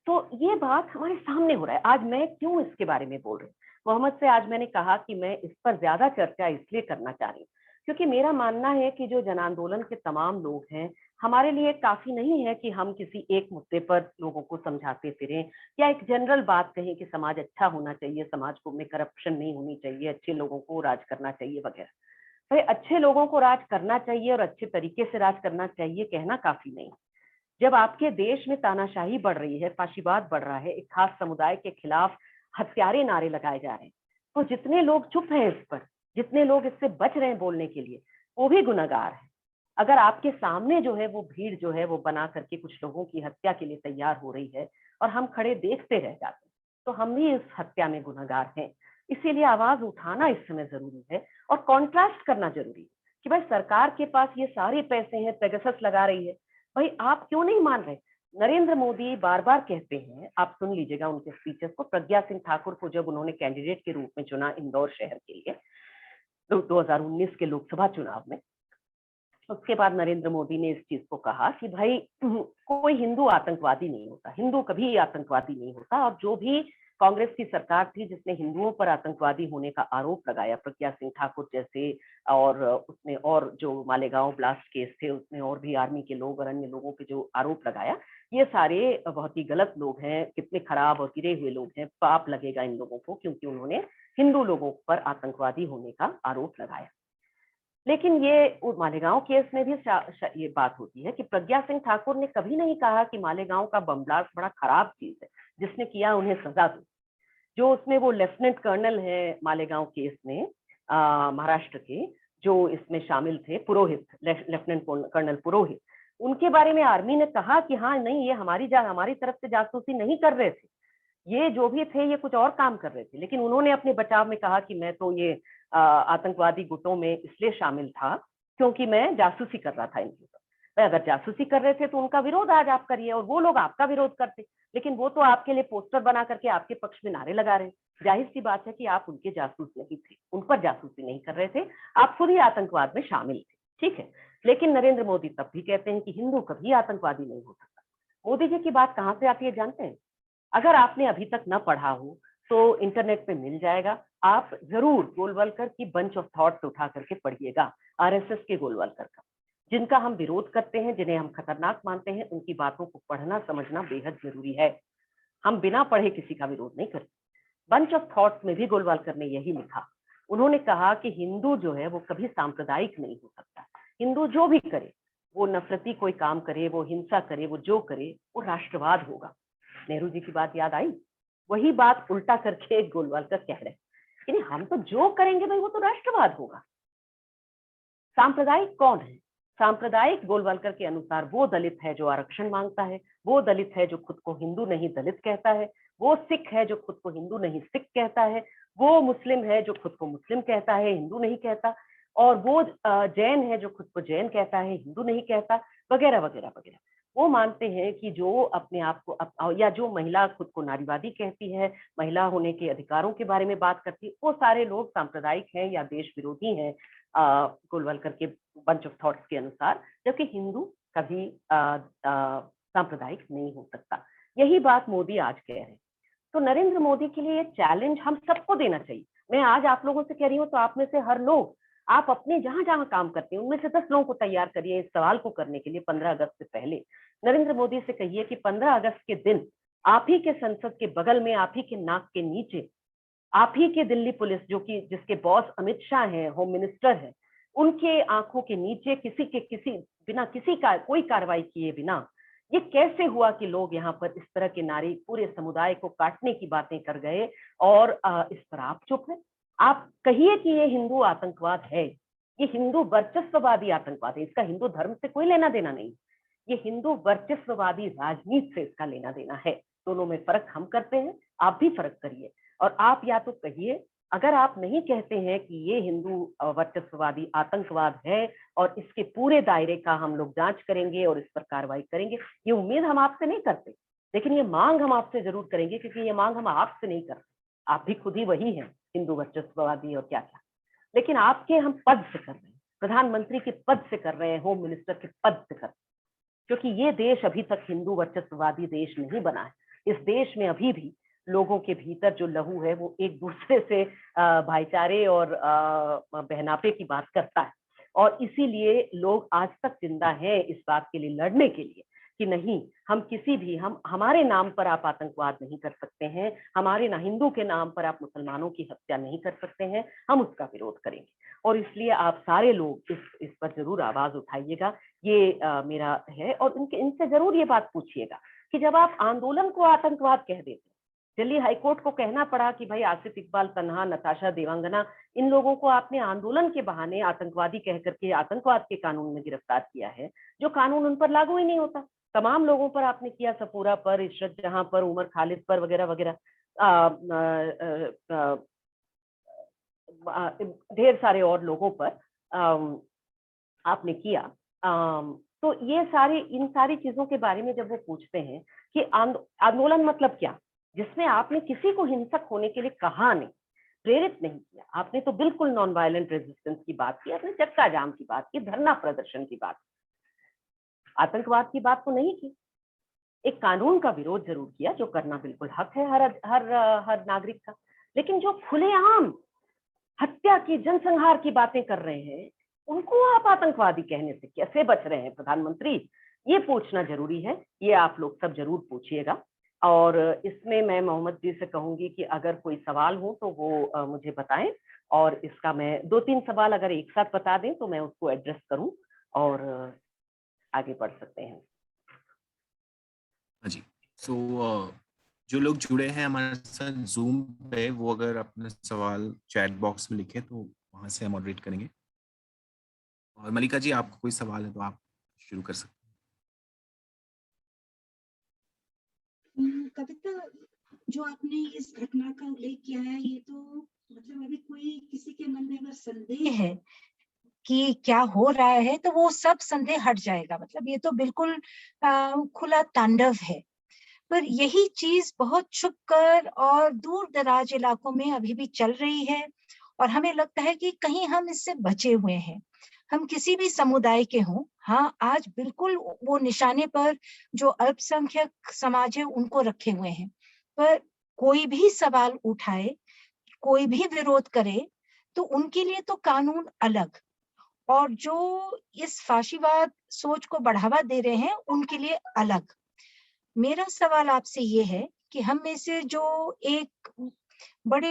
तो ये बात हमारे सामने हो रहा है। आज मैं क्यों इसके बारे में बोल रही हूँ मोहम्मद से? आज मैंने कहा कि मैं इस पर ज्यादा चर्चा इसलिए करना चाह रही हूँ क्योंकि मेरा मानना है कि जो जन आंदोलन के तमाम लोग हैं, हमारे लिए काफी नहीं है कि हम किसी एक मुद्दे पर लोगों को समझाते फिरें या एक जनरल बात कहें कि समाज अच्छा होना चाहिए, समाज में करप्शन नहीं होनी चाहिए, अच्छे लोगों को राज करना चाहिए वगैरह। भाई अच्छे लोगों को राज करना चाहिए और अच्छे तरीके से राज करना चाहिए कहना काफी नहीं। जब आपके देश में तानाशाही बढ़ रही है, फाशीवाद बढ़ रहा है, एक खास समुदाय के खिलाफ हत्यारे नारे लगाए जा रहे हैं, तो जितने लोग चुप हैं इस पर, जितने लोग इससे बच रहे हैं बोलने के लिए, वो भी गुनहगार है। अगर आपके सामने जो है वो भीड़ जो है वो बना करके कुछ लोगों की हत्या के लिए तैयार हो रही है और हम खड़े देखते रह जाते हैं, तो हम भी इस हत्या में गुनहगार हैं। इसीलिए आवाज उठाना इस समय जरूरी है और कॉन्ट्रास्ट करना जरूरी है कि भाई सरकार के पास ये सारे पैसे हैं, पेगासस लगा रही है, भाई आप क्यों नहीं मान रहे? नरेंद्र मोदी बार बार कहते हैं, आप सुन लीजिएगा उनके स्पीचेस को। प्रज्ञा सिंह ठाकुर को जब उन्होंने कैंडिडेट के रूप में चुना इंदौर शहर के लिए 2019 के लोकसभा चुनाव में, उसके बाद नरेंद्र मोदी ने इस चीज को कहा कि भाई कोई हिंदू आतंकवादी नहीं होता, हिंदू कभी आतंकवादी नहीं होता। और जो भी कांग्रेस की सरकार थी जिसने हिंदुओं पर आतंकवादी होने का आरोप लगाया, प्रज्ञा सिंह ठाकुर जैसे, और उसने और जो मालेगांव ब्लास्ट केस थे उसमें और भी आर्मी के लोग और अन्य लोगों पे जो आरोप लगाया, ये सारे बहुत ही गलत लोग हैं, कितने खराब और गिरे हुए लोग हैं, पाप लगेगा इन लोगों को क्योंकि उन्होंने हिंदू लोगों पर आतंकवादी होने का आरोप लगाया। लेकिन ये मालेगांव केस में भी ये बात होती है कि प्रज्ञा सिंह ठाकुर ने कभी नहीं कहा कि मालेगांव का बम ब्लास्ट बड़ा खराब चीज है, जिसने किया उन्हें सजा दो। जो उसमें वो लेफ्टिनेंट कर्नल है मालेगांव केस में महाराष्ट्र के, जो इसमें शामिल थे, पुरोहित, लेफ्टिनेंट कर्नल पुरोहित, उनके बारे में आर्मी ने कहा कि हाँ नहीं, ये हमारी तरफ से जासूसी नहीं कर रहे थे, ये जो भी थे ये कुछ और काम कर रहे थे। लेकिन उन्होंने अपने बचाव में कहा कि मैं तो ये आतंकवादी गुटों में इसलिए शामिल था क्योंकि मैं जासूसी कर रहा था इनके ऊपर। अगर जासूसी कर रहे थे तो उनका विरोध आज आप करिए और वो लोग आपका विरोध करते, लेकिन वो तो आपके लिए पोस्टर बना करके आपके पक्ष में नारे लगा रहे हैं। जाहिर सी बात है कि आप उनके जासूस नहीं थे, उन पर जासूसी नहीं कर रहे थे, आप खुद ही आतंकवाद में शामिल थे, ठीक है। लेकिन नरेंद्र मोदी तब भी कहते हैं कि हिंदू कभी आतंकवादी नहीं हो सकता। मोदी जी की बात कहाँ से आती है जानते हैं? अगर आपने अभी तक न पढ़ा हो तो इंटरनेट पे मिल जाएगा, आप जरूर गोलवलकर की बंच ऑफ थॉट्स उठा करके पढ़िएगा, आरएसएस के गोलवलकर का, जिनका हम विरोध करते हैं, जिन्हें हम खतरनाक मानते हैं, उनकी बातों को पढ़ना समझना बेहद जरूरी है। हम बिना पढ़े किसी का विरोध नहीं करते। बंच ऑफ थॉट्स में भी गोलवलकर ने यही लिखा। उन्होंने कहा कि हिंदू जो है वो कभी सांप्रदायिक नहीं हो सकता। हिंदू जो भी करे, वो नफरती कोई काम करे, वो हिंसा करे, वो जो करे, वो राष्ट्रवाद होगा। नेहरू जी की बात याद आई? वही बात उल्टा करके गोलवलकर कह रहे हैं कि हम तो जो करेंगे भाई वो तो राष्ट्रवाद होगा। सांप्रदायिक कौन है? सांप्रदायिक गोलवलकर के अनुसार वो दलित है जो आरक्षण मांगता है, वो दलित है जो खुद को हिंदू नहीं दलित कहता है, वो सिख है जो खुद को हिंदू नहीं सिख कहता है, वो मुस्लिम है जो खुद को मुस्लिम कहता है, हिंदू नहीं कहता, और वो जैन है जो खुद को जैन कहता है, हिंदू नहीं कहता, वगैरह वगैरह वगैरह। वो मानते हैं कि जो अपने आप को या जो महिला खुद को नारीवादी कहती है, महिला होने के अधिकारों के बारे में बात करती है, वो सारे लोग सांप्रदायिक हैं या देश विरोधी हैं गोलवलकर के बंच ऑफ थॉट्स के अनुसार, जबकि हिंदू कभी सांप्रदायिक नहीं हो सकता। यही बात मोदी आज कह रहे हैं। तो नरेंद्र मोदी के लिए चैलेंज हम सबको देना चाहिए। मैं आज आप लोगों से कह रही हूँ तो आप में से हर लोग आप अपने जहां जहां काम करते हैं उनमें से 10 लोगों को तैयार करिए इस सवाल को करने के लिए 15 अगस्त से पहले। नरेंद्र मोदी से कहिए कि 15 अगस्त के दिन आप ही के संसद के बगल में, आप ही के नाक के नीचे, आप ही के दिल्ली पुलिस जो कि जिसके बॉस अमित शाह हैं, होम मिनिस्टर हैं, उनके आंखों के नीचे किसी बिना किसी का कोई कार्रवाई किए बिना ये कैसे हुआ कि लोग यहाँ पर इस तरह के नारी पूरे समुदाय को काटने की बातें कर गए और इस पर आप चुप हैं। आप कहिए कि ये हिंदू आतंकवाद है, ये हिंदू वर्चस्ववादी आतंकवाद है, इसका हिंदू धर्म से कोई लेना देना नहीं, ये हिंदू वर्चस्ववादी राजनीति से इसका लेना देना है। दोनों में फर्क हम करते हैं, आप भी फर्क करिए। और आप या तो कहिए, अगर आप नहीं कहते हैं कि ये हिंदू वर्चस्ववादी आतंकवाद है और इसके पूरे दायरे का हम लोग जांच करेंगे और इस पर कार्रवाई करेंगे, ये उम्मीद हम आपसे नहीं करते, लेकिन ये मांग हम आपसे जरूर करेंगे, क्योंकि ये मांग हम आपसे नहीं करते। आप भी खुद ही वही हैं, हिंदू वर्चस्ववादी और क्या क्या, लेकिन आपके हम पद से कर रहे हैं, प्रधानमंत्री के पद से कर रहे हैं, होम मिनिस्टर के पद से कर रहे हैं, क्योंकि ये देश अभी तक हिंदू वर्चस्ववादी देश नहीं बना है। इस देश में अभी भी लोगों के भीतर जो लहू है वो एक दूसरे से भाईचारे और बहनापे की बात करता है, और इसीलिए लोग आज तक जिंदा हैं इस बात के लिए लड़ने के लिए कि नहीं, हम किसी भी हमारे नाम पर आप आतंकवाद नहीं कर सकते हैं, हमारे ना हिंदू के नाम पर आप मुसलमानों की हत्या नहीं कर सकते हैं, हम उसका विरोध करेंगे। और इसलिए आप सारे लोग इस पर जरूर आवाज उठाइएगा, ये मेरा है। और इनसे जरूर ये बात पूछिएगा कि जब आप आंदोलन को आतंकवाद कह देते, दिल्ली हाईकोर्ट को कहना पड़ा कि भाई आसिफ इकबाल तन्हा, नताशा देवांगना, इन लोगों को आपने आंदोलन के बहाने आतंकवादी कह करके आतंकवाद के कानून में गिरफ्तार किया है, जो कानून उन पर लागू ही नहीं होता। तमाम लोगों पर आपने किया, सपूरा पर, इशरत जहां पर, उमर खालिद पर वगैरह वगैरह, ढेर सारे और लोगों पर आपने किया। तो ये इन सारी चीजों के बारे में जब वो पूछते हैं कि आंदोलन मतलब क्या, जिसमें आपने किसी को हिंसक होने के लिए कहा नहीं, प्रेरित नहीं किया, आपने तो बिल्कुल नॉन वायलेंट रेजिस्टेंस की बात की, आपने चक्का जाम की बात की, धरना प्रदर्शन की बात, आतंकवाद की बात तो नहीं की। एक कानून का विरोध जरूर किया, जो करना बिल्कुल हक है हर नागरिक का, लेकिन जो खुलेआम हत्या की, जनसंहार की बातें कर रहे हैं, उनको आप आतंकवादी कहने से कैसे बच रहे हैं प्रधानमंत्री, ये पूछना जरूरी है। ये आप लोग सब जरूर पूछिएगा। और इसमें मैं मोहम्मद जी से कहूंगी कि अगर कोई सवाल हो तो वो मुझे बताएं, और इसका मैं 2-3 सवाल अगर एक साथ बता दें तो मैं उसको एड्रेस करूं और आगे बढ़ सकते हैं। जी, जो लोग जुड़े हैं हमारे साथ जूम पे, वो अगर अपने सवाल चैट बॉक्स में लिखे तो वहां से हम मॉडरेट करेंगे। और मलिका जी, आपको कोई सवाल है तो आप शुरू कर सकते हैं। कविता, जो आपने इस घटना का उल्लेख किया है, ये तो मतलब अभी कोई किसी के मन में अगर संदेह है कि क्या हो रहा है तो वो सब संदेह हट जाएगा। मतलब ये तो बिल्कुल खुला तांडव है। पर यही चीज बहुत छुपकर और दूर दराज इलाकों में अभी भी चल रही है, और हमें लगता है कि कहीं हम इससे बचे हुए हैं। हम किसी भी समुदाय के हों, हाँ, आज बिल्कुल वो निशाने पर जो अल्पसंख्यक समाज है उनको रखे हुए हैं, पर कोई भी सवाल उठाए, कोई भी विरोध करे, तो उनके लिए तो कानून अलग, और जो इस फाशीवाद सोच को बढ़ावा दे रहे हैं उनके लिए अलग। मेरा सवाल आपसे ये है कि हम में से जो एक बड़े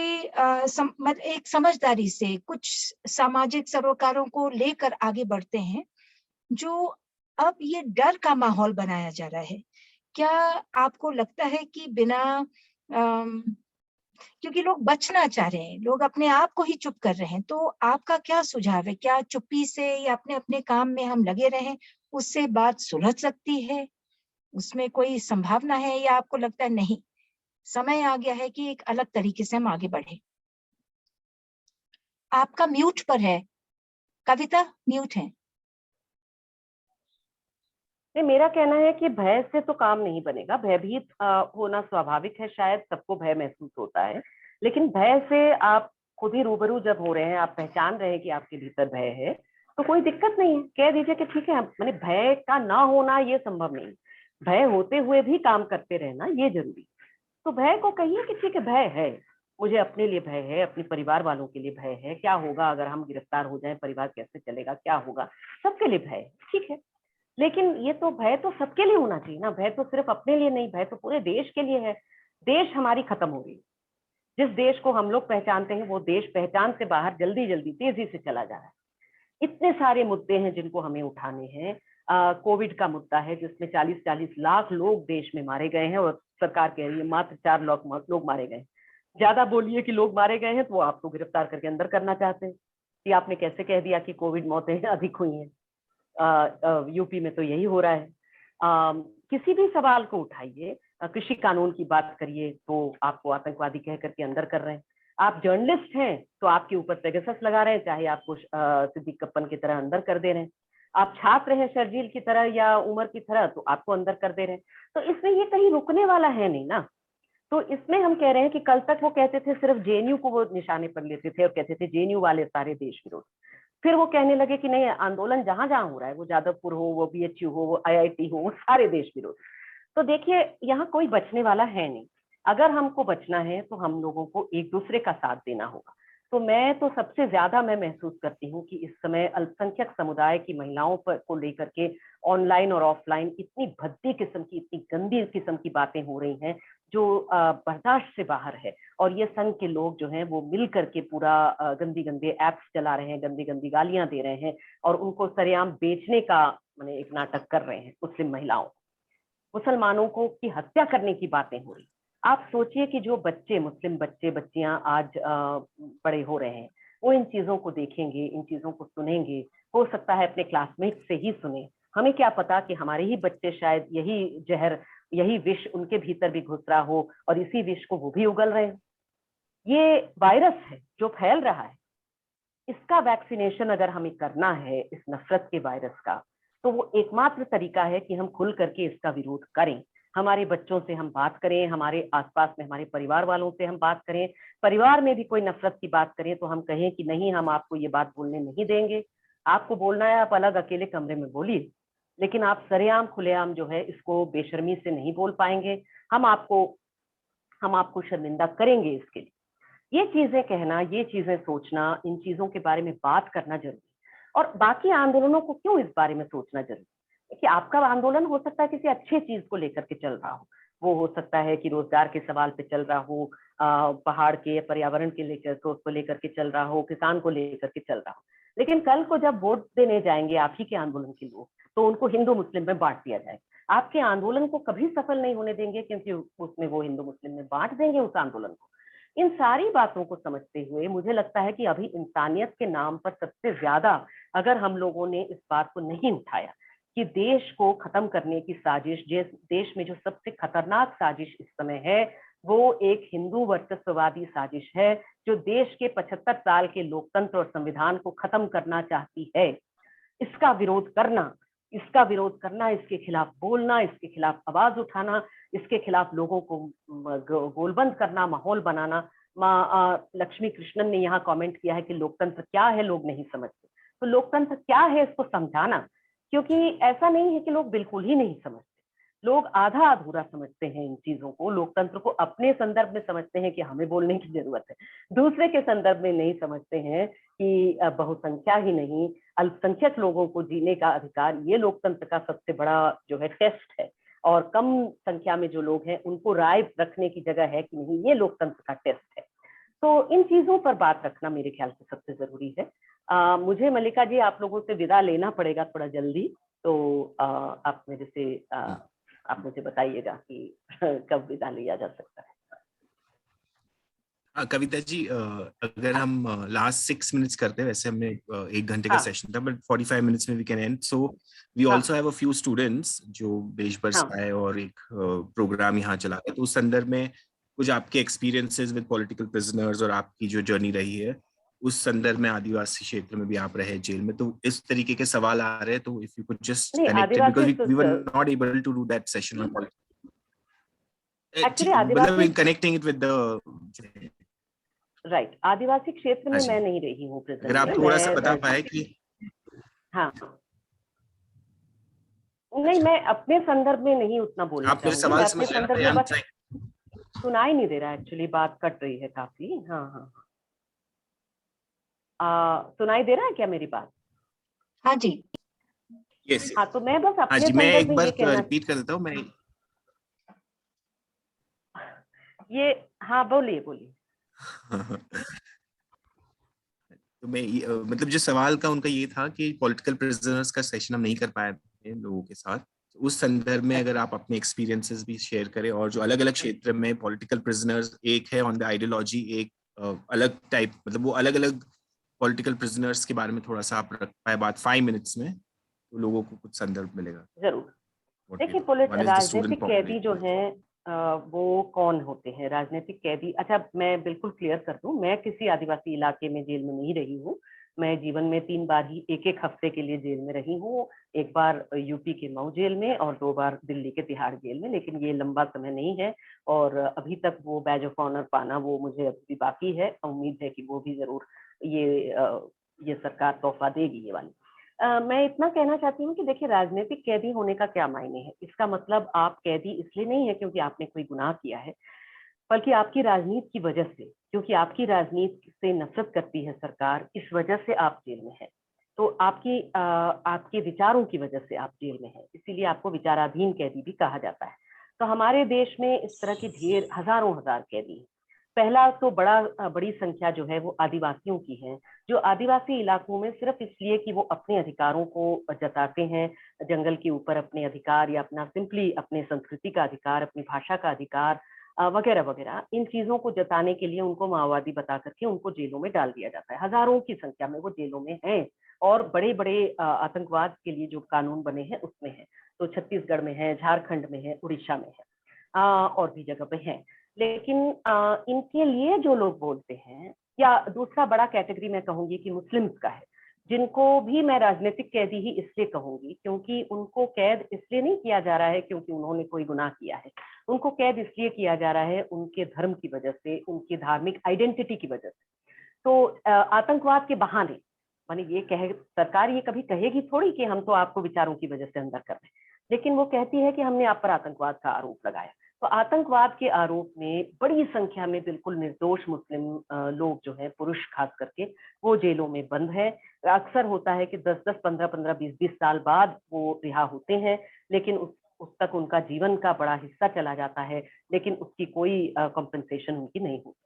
एक समझदारी से कुछ सामाजिक सरोकारों को लेकर आगे बढ़ते हैं, जो अब ये डर का माहौल बनाया जा रहा है, क्या आपको लगता है कि बिना क्योंकि लोग बचना चाह रहे हैं, लोग अपने आप को ही चुप कर रहे हैं, तो आपका क्या सुझाव है? क्या चुप्पी से या अपने अपने काम में हम लगे रहें, उससे बात सुलझ सकती है? उसमें कोई संभावना है, या आपको लगता है नहीं, समय आ गया है कि एक अलग तरीके से हम आगे बढ़े? आपका म्यूट पर है कविता, म्यूट है। नहीं, मेरा कहना है कि भय से तो काम नहीं बनेगा। भयभीत होना स्वाभाविक है, शायद सबको भय महसूस होता है, लेकिन भय से आप खुद ही रूबरू जब हो रहे हैं, आप पहचान रहे हैं कि आपके भीतर भय है, तो कोई दिक्कत नहीं है। कह दीजिए कि ठीक है, मैंने भय का ना होना ये संभव नहीं, भय होते हुए भी काम करते रहना ये जरूरी। तो भय को कहिए कि ठीक है, भय है, मुझे अपने लिए भय है, अपने परिवार वालों के लिए भय है, क्या होगा अगर हम गिरफ्तार हो जाएं, परिवार कैसे चलेगा, क्या होगा, सबके लिए भय है, ठीक है। लेकिन ये तो भय तो सबके लिए होना चाहिए ना, भय तो सिर्फ अपने लिए नहीं, भय तो पूरे देश के लिए है। देश हमारी खत्म हो रही है, जिस देश को हम लोग पहचानते हैं वो देश पहचान से बाहर जल्दी जल्दी तेजी से चला जा रहा है। इतने सारे मुद्दे हैं जिनको हमें उठाने हैं। कोविड का मुद्दा है जिसमें 40-40 लाख लोग देश में मारे गए हैं और सरकार कह रही है मात्र 4 लाख लोग मारे गए। ज्यादा बोलिए कि लोग मारे गए हैं तो वो आपको गिरफ्तार करके अंदर करना चाहते हैं कि आपने कैसे कह दिया कि कोविड मौतें अधिक हुई हैं। यूपी में तो यही हो रहा है। किसी भी सवाल को उठाइए, कृषि कानून की बात करिए तो आपको आतंकवादी कह करके अंदर कर रहे हैं। आप जर्नलिस्ट हैं तो आपके ऊपर पेगासस लगा रहे हैं, चाहे आपको सिद्दीक कप्पन की तरह अंदर कर दे रहे हैं। आप छात्र हैं शर्जील की तरह या उमर की तरह तो आपको अंदर कर दे रहे हैं। तो इसमें ये कहीं रुकने वाला है नहीं ना। तो इसमें हम कह रहे हैं कि कल तक वो कहते थे सिर्फ जेएनयू को वो निशाने पर लेते थे और कहते थे जेएनयू वाले सारे देश विरोध। फिर वो कहने लगे कि नहीं, आंदोलन जहां जहां हो रहा है, वो जादवपुर हो, वो बीएचयू हो, वो आईआईटी हो, वो सारे देश विरोध। तो देखिए यहाँ कोई बचने वाला है नहीं। अगर हमको बचना है तो हम लोगों को एक दूसरे का साथ देना होगा। तो मैं तो सबसे ज्यादा मैं महसूस करती हूँ कि इस समय अल्पसंख्यक समुदाय की महिलाओं पर को लेकर के ऑनलाइन और ऑफलाइन इतनी भद्दी किस्म की, इतनी गंदी किस्म की बातें हो रही हैं जो बर्दाश्त से बाहर है। और ये संघ के लोग जो हैं वो मिल करके पूरा गंदी गंदे ऐप्स चला रहे हैं, गंदी गंदी गालियां दे रहे हैं और उनको सरेआम बेचने का माने एक नाटक कर रहे हैं। मुस्लिम महिलाओं, मुसलमानों को की हत्या करने की बातें हो रही। आप सोचिए कि जो बच्चे, मुस्लिम बच्चे बच्चियां आज बड़े हो रहे हैं, वो इन चीजों को देखेंगे, इन चीजों को सुनेंगे। हो सकता है अपने क्लासमेट से ही सुने, हमें क्या पता कि हमारे ही बच्चे शायद यही जहर, यही विष उनके भीतर भी घुस रहा हो और इसी विष को वो भी उगल रहे हैं। ये वायरस है जो फैल रहा है, इसका वैक्सीनेशन अगर हमें करना है, इस नफरत के वायरस का, तो वो एकमात्र तरीका है कि हम खुल करके इसका विरोध करें। हमारे बच्चों से हम बात करें, हमारे आसपास में हमारे परिवार वालों से हम बात करें, परिवार में भी कोई नफरत की बात करें तो हम कहें कि नहीं, हम आपको ये बात बोलने नहीं देंगे। आपको बोलना है आप अलग अकेले कमरे में बोलिए, लेकिन आप सरेआम खुलेआम जो है इसको बेशर्मी से नहीं बोल पाएंगे। हम आपको शर्मिंदा करेंगे इसके लिए। ये चीजें कहना, ये चीजें सोचना, इन चीजों के बारे में बात करना जरूरी है। और बाकी आंदोलनों को क्यों इस बारे में सोचना जरूरी है कि आपका आंदोलन हो सकता है किसी अच्छी चीज को लेकर के चल रहा हो, वो हो सकता है कि रोजगार के सवाल पे चल रहा हो, पहाड़ के पर्यावरण के लेकर को लेकर के चल रहा हो, किसान को लेकर के चल रहा हो। लेकिन कल को जब वोट देने जाएंगे आप ही के आंदोलन के लोग, तो उनको हिंदू मुस्लिम में बांट दिया जाएगा। आपके आंदोलन को कभी सफल नहीं होने देंगे, क्योंकि उसमें वो हिंदू मुस्लिम में बांट देंगे उस आंदोलन को। इन सारी बातों को समझते हुए मुझे लगता है कि अभी इंसानियत के नाम पर सबसे ज्यादा अगर हम लोगों ने इस बात को नहीं उठाया कि देश को खत्म करने की साजिश, जिस देश में जो सबसे खतरनाक साजिश इस समय है वो एक हिंदू वर्चस्ववादी साजिश है, जो देश के 75 साल के लोकतंत्र और संविधान को खत्म करना चाहती है। इसका विरोध करना, इसके खिलाफ बोलना, इसके खिलाफ आवाज उठाना, इसके खिलाफ लोगों को गोलबंद करना, माहौल बनाना। लक्ष्मी कृष्णन ने यहाँ कमेंट किया है कि लोकतंत्र क्या है लोग नहीं समझते। तो लोकतंत्र क्या है इसको समझाना, क्योंकि ऐसा नहीं है कि लोग बिल्कुल ही नहीं समझते, लोग आधा अधूरा समझते हैं इन चीजों को। लोकतंत्र को अपने संदर्भ में समझते हैं कि हमें बोलने की जरूरत है, दूसरे के संदर्भ में नहीं समझते हैं कि बहुसंख्या ही नहीं, अल्पसंख्यक लोगों को जीने का अधिकार, ये लोकतंत्र का सबसे बड़ा जो है टेस्ट है। और कम संख्या में जो लोग हैं उनको राय रखने की जगह है कि नहीं, ये लोकतंत्र का टेस्ट है। तो इन चीजों पर बात रखना मेरे ख्याल से सबसे जरूरी है। मुझे मल्लिका जी आप लोगों से विदा लेना पड़ेगा थोड़ा जल्दी, तो आप मेरे से आप मुझे बताइएगा कि कब विदा लिया जा सकता है। कविता जी, अगर हम लास्ट 6 मिनट्स करते हैं, वैसे हमने 1 घंटे का सेशन था, बट 45 मिनट्स में we can end. So we also have a few students जो देश भर से आए और एक प्रोग्राम यहाँ चला है। तो उस संदर्भ में कुछ आपके एक्सपीरियंसेस विद पॉलिटिकल प्रिजनर्स और आपकी जो जर्नी रही है उस संदर्भ में, आदिवासी क्षेत्र में भी आप रहे जेल में, तो इस तरीके के सवाल आ रहे हैं। तो if you could just connect, because we were not able to do that session on politics. Actually Adivasi connecting it with the right, Adivasi क्षेत्र में मैं नहीं रही हूँ। अगर आप थोड़ा सा बता पाए कि हाँ, नहीं मैं अपने संदर्भ में नहीं उतना बोलना आप मेरे सवाल समझ रहे हैं? सुनाई नहीं दे रहा एक्चुअली, बात कट रही है काफी। हाँ हाँ, सुनाई दे रहा है क्या मेरी बात? हाँ जी। यस। हाँ, तो मैं बस हाँ अपने जी, मैं संदर्भ एक में ये बार कहना, रिपीट कर देता हूँ मैं। ये, हाँ बोलिए बोलिए। तो मैं मतलब जो सवाल का उनका ये था कि पॉलिटिकल प्रिजनर्स का सेशन हम नहीं कर पाए थे लोगों के साथ, तो उस संदर्भ में अगर अच्छा, आप अपने एक्सपीरियंसेस भी शेयर करें, और जो अलग अलग क्षेत्र में पॉलिटिकल प्रिजनर्स, एक है ऑन द आइडियोलॉजी, एक अलग टाइप, मतलब वो अलग अलग पॉलिटिकल प्रिजनर्स के बारे में थोड़ा सा आप रख पाए बात 5 मिनट्स में, तो लोगों को कुछ संदर्भ मिलेगा। जरूर। What we देखिए, do. One is the student राजनीतिक कैदी जो population. हैं, वो कौन होते हैं राजनीतिक कैदी? अच्छा, मैं बिल्कुल क्लियर कर दूं, मैं किसी आदिवासी इलाके में जेल में नहीं रही हूँ। मैं जीवन में 3 बार ही एक एक हफ्ते के लिए जेल में रही हूँ। एक बार यूपी के मऊ जेल में और 2 बार दिल्ली के तिहाड़ जेल में, लेकिन ये लंबा समय नहीं है। और अभी तक वो बैज ऑफ ऑनर पाना वो मुझे अभी भी बाकी है। उम्मीद है कि वो भी जरूर ये सरकार तोहफा देगी ये वाली। मैं इतना कहना चाहती हूँ कि देखिए, राजनीतिक कैदी होने का क्या मायने है। इसका मतलब आप कैदी इसलिए नहीं है क्योंकि आपने कोई गुनाह किया है, बल्कि आपकी राजनीति की वजह से, क्योंकि आपकी राजनीति से नफरत करती है सरकार, इस वजह से आप जेल में हैं। तो आपके विचारों की वजह से आप जेल में हैं, इसीलिए आपको विचाराधीन कैदी भी कहा जाता है। तो हमारे देश में इस तरह की ढेर हजारों हजार कैदी हैं। पहला तो बड़ी संख्या जो है वो आदिवासियों की है, जो आदिवासी इलाकों में सिर्फ इसलिए कि वो अपने अधिकारों को जताते हैं, जंगल के ऊपर अपने अधिकार, या अपना सिंपली अपने संस्कृति का अधिकार, अपनी भाषा का अधिकार वगैरह वगैरह, इन चीजों को जताने के लिए उनको माओवादी बता करके उनको जेलों में डाल दिया जाता है। हजारों की संख्या में वो जेलों में हैं, और बड़े बड़े आतंकवाद के लिए जो कानून बने हैं उसमें है। तो छत्तीसगढ़ में है, झारखंड में है, उड़ीसा में है, और भी जगह पे है। लेकिन इनके लिए जो लोग बोलते हैं, या दूसरा बड़ा कैटेगरी मैं कहूंगी कि मुस्लिम्स का है, जिनको भी मैं राजनीतिक कैदी ही इसलिए कहूंगी क्योंकि उनको कैद इसलिए नहीं किया जा रहा है क्योंकि उन्होंने कोई गुनाह किया है। उनको कैद इसलिए किया जा रहा है उनके धर्म की वजह से, उनकी धार्मिक आइडेंटिटी की वजह से। तो आतंकवाद के बहाने, माने ये कहे सरकार, ये कभी कहेगी थोड़ी कि हम तो आपको विचारों की वजह से अंदर कर रहे हैं, लेकिन वो कहती है कि हमने आप पर आतंकवाद का आरोप लगाया। तो आतंकवाद के आरोप में बड़ी संख्या में बिल्कुल निर्दोष मुस्लिम लोग जो हैं, पुरुष खास करके, वो जेलों में बंद है। अक्सर होता है कि 10-10, 15-15, 20-20 साल बाद वो रिहा होते हैं, लेकिन उस तक उनका जीवन का बड़ा हिस्सा चला जाता है, लेकिन उसकी कोई कॉम्पेंसेशन उनकी नहीं होती।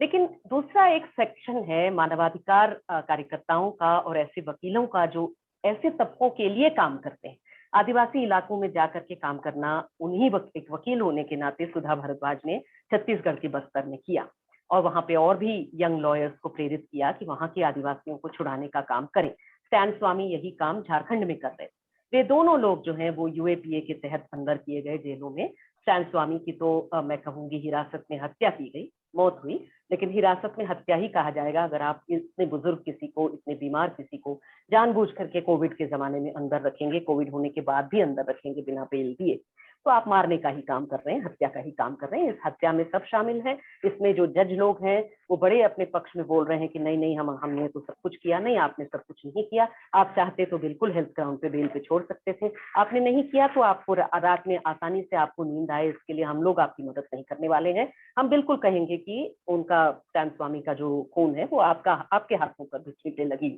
लेकिन दूसरा एक सेक्शन है मानवाधिकार कार्यकर्ताओं का और ऐसे वकीलों का जो ऐसे तबकों के लिए काम करते हैं। आदिवासी इलाकों में जाकर के काम करना उन्हीं एक वकील होने के नाते सुधा भारद्वाज ने छत्तीसगढ़ के बस्तर में किया, और वहां पे और भी यंग लॉयर्स को प्रेरित किया कि वहां के आदिवासियों को छुड़ाने का काम करें। स्टैन स्वामी यही काम झारखंड में कर रहे। वे दोनों लोग जो हैं वो यूएपीए के तहत अंदर किए गए जेलों में। स्टैन स्वामी की तो मैं कहूंगी हिरासत में हत्या की गई, मौत हुई, लेकिन हिरासत में हत्या ही कहा जाएगा अगर आप इतने बुजुर्ग किसी को, इतने बीमार किसी को जानबूझ करके कोविड के जमाने में अंदर रखेंगे, कोविड होने के बाद भी अंदर रखेंगे बिना बेल दिए, तो आप मारने का ही काम कर रहे हैं, हत्या का ही काम कर रहे हैं। इस हत्या में सब शामिल है। इसमें जो जज लोग हैं वो बड़े अपने पक्ष में बोल रहे हैं कि नहीं नहीं, हमने तो सब कुछ किया। नहीं, आपने सब कुछ नहीं किया। आप चाहते तो बिल्कुल हेल्थ ग्राउंड पे बेल पे छोड़ सकते थे, आपने नहीं किया, तो आपको रात में आसानी से आपको नींद आए, इसके लिए हम लोग आपकी मदद नहीं करने वाले हैं। हम बिल्कुल कहेंगे कि उनका, स्टैन स्वामी का जो खून है वो आपके हाथों पर भी छींटे लगी,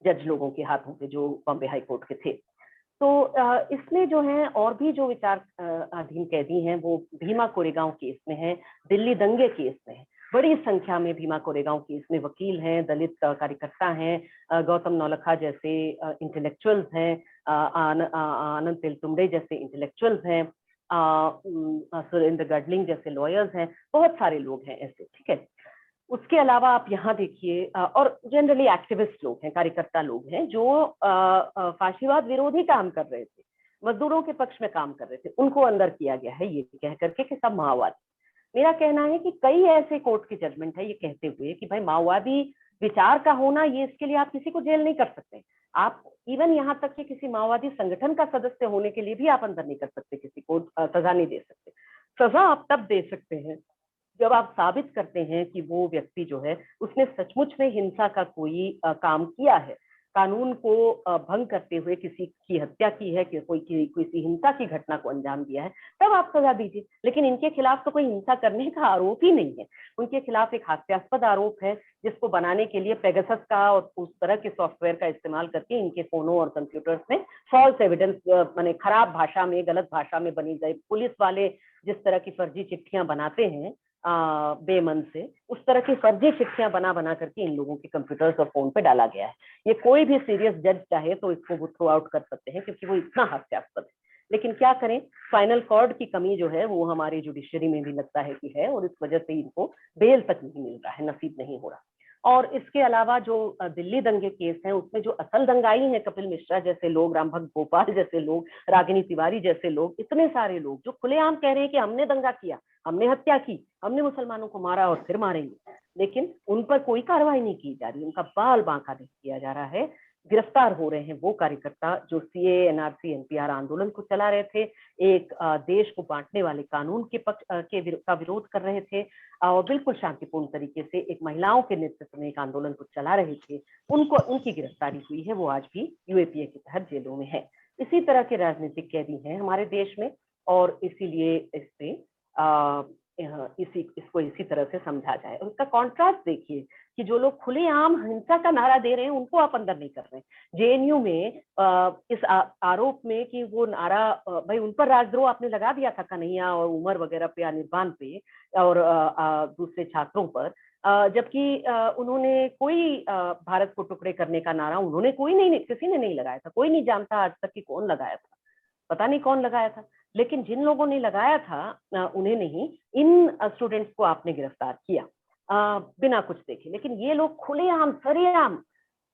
जज लोगों के हाथों पे जो बॉम्बे हाई कोर्ट के थे। तो इसमें जो है और भी जो विचार अधीन कैदी हैं वो भीमा कोरेगांव केस में है, दिल्ली दंगे केस में है। बड़ी संख्या में भीमा कोरेगांव केस में वकील हैं, दलित कार्यकर्ता हैं, गौतम नौलखा जैसे इंटेलेक्चुअल्स हैं, आनंद तेलतुंबड़े जैसे इंटेलेक्चुअल्स हैं, सुरेंद्र गडलिंग जैसे लॉयर्स हैं, बहुत सारे लोग हैं ऐसे, ठीक है। उसके अलावा आप यहाँ देखिए, और जनरली एक्टिविस्ट लोग हैं, कार्यकर्ता लोग हैं जो फाशीवाद विरोधी काम कर रहे थे, मजदूरों के पक्ष में काम कर रहे थे, उनको अंदर किया गया है ये कह करके कि सब माओवादी। मेरा कहना है कि कई ऐसे कोर्ट की जजमेंट है ये कहते हुए कि भाई माओवादी विचार का होना, ये इसके लिए आप किसी को जेल नहीं कर सकते। आप इवन यहाँ तक कि किसी माओवादी संगठन का सदस्य होने के लिए भी आप अंदर नहीं कर सकते, किसी को सजा नहीं दे सकते। सजा आप तब दे सकते हैं जब आप साबित करते हैं कि वो व्यक्ति जो है उसने सचमुच में हिंसा का कोई काम किया है। कानून को भंग करते हुए किसी की हत्या की है, कि किसी हिंसा की घटना को अंजाम दिया है, तब आप सजा दीजिए। लेकिन इनके खिलाफ तो कोई हिंसा करने का आरोप ही नहीं है। उनके खिलाफ एक हास्यास्पद आरोप है, जिसको बनाने के लिए पेगासस का और उस तरह के सॉफ्टवेयर का इस्तेमाल करके इनके फोनों और कंप्यूटर्स में फॉल्स एविडेंस, माने खराब भाषा में, गलत भाषा में बनी गई, पुलिस वाले जिस तरह की फर्जी चिट्ठियां बनाते हैं बेमन से, उस तरह की फर्जी चिट्ठियां बना करके इन लोगों के कंप्यूटर्स और फोन पे डाला गया है। ये कोई भी सीरियस जज चाहे तो इसको वो थ्रो आउट कर सकते हैं, क्योंकि वो इतना हास्यास्पद है। लेकिन क्या करें, फाइनल कॉर्ड की कमी जो है वो हमारी जुडिशरी में भी लगता है कि है, और इस वजह से इनको बेल तक नहीं मिल रहा है, नसीब नहीं हो रहा। और इसके अलावा जो दिल्ली दंगे केस हैं, उसमें जो असल दंगाई हैं, कपिल मिश्रा जैसे लोग, रामभक्त गोपाल जैसे लोग, रागिनी तिवारी जैसे लोग, इतने सारे लोग जो खुलेआम कह रहे हैं कि हमने दंगा किया, हमने हत्या की, हमने मुसलमानों को मारा और फिर मारेंगे, लेकिन उन पर कोई कार्रवाई नहीं की जा रही, उनका बाल बांका नहीं किया जा रहा है। गिरफ्तार हो रहे हैं वो कार्यकर्ता जो सीए, एनआरसी, एनपीआर आंदोलन को चला रहे थे, एक देश को बांटने वाले कानून के पक्ष का विरोध कर रहे थे, और बिल्कुल शांतिपूर्ण तरीके से एक महिलाओं के नेतृत्व में एक आंदोलन को चला रहे थे, उनकी गिरफ्तारी हुई है। वो आज भी यूएपीए के तहत जेलों में है। इसी तरह के राजनीतिक कैदी हैं हमारे देश में, और इसीलिए इसको इसी तरह से समझा जाए। और उसका कॉन्ट्रास्ट देखिए कि जो लोग खुलेआम हिंसा का नारा दे रहे हैं उनको आप अंदर नहीं कर रहे हैं। जेएनयू में इस आरोप में कि वो नारा, भाई उन पर राजद्रोह आपने लगा दिया था, कन्हैया और उमर वगैरह पे, अनिर्बान पे और दूसरे छात्रों पर, जबकि उन्होंने कोई भारत को टुकड़े करने का नारा उन्होंने किसी ने नहीं लगाया था। कोई नहीं जानता आज तक कि कौन लगाया था, पता नहीं कौन लगाया था। लेकिन जिन लोगों ने लगाया था उन्हें नहीं, इन स्टूडेंट्स को आपने गिरफ्तार किया बिना कुछ देखे। लेकिन ये लोग खुलेआम सरेआम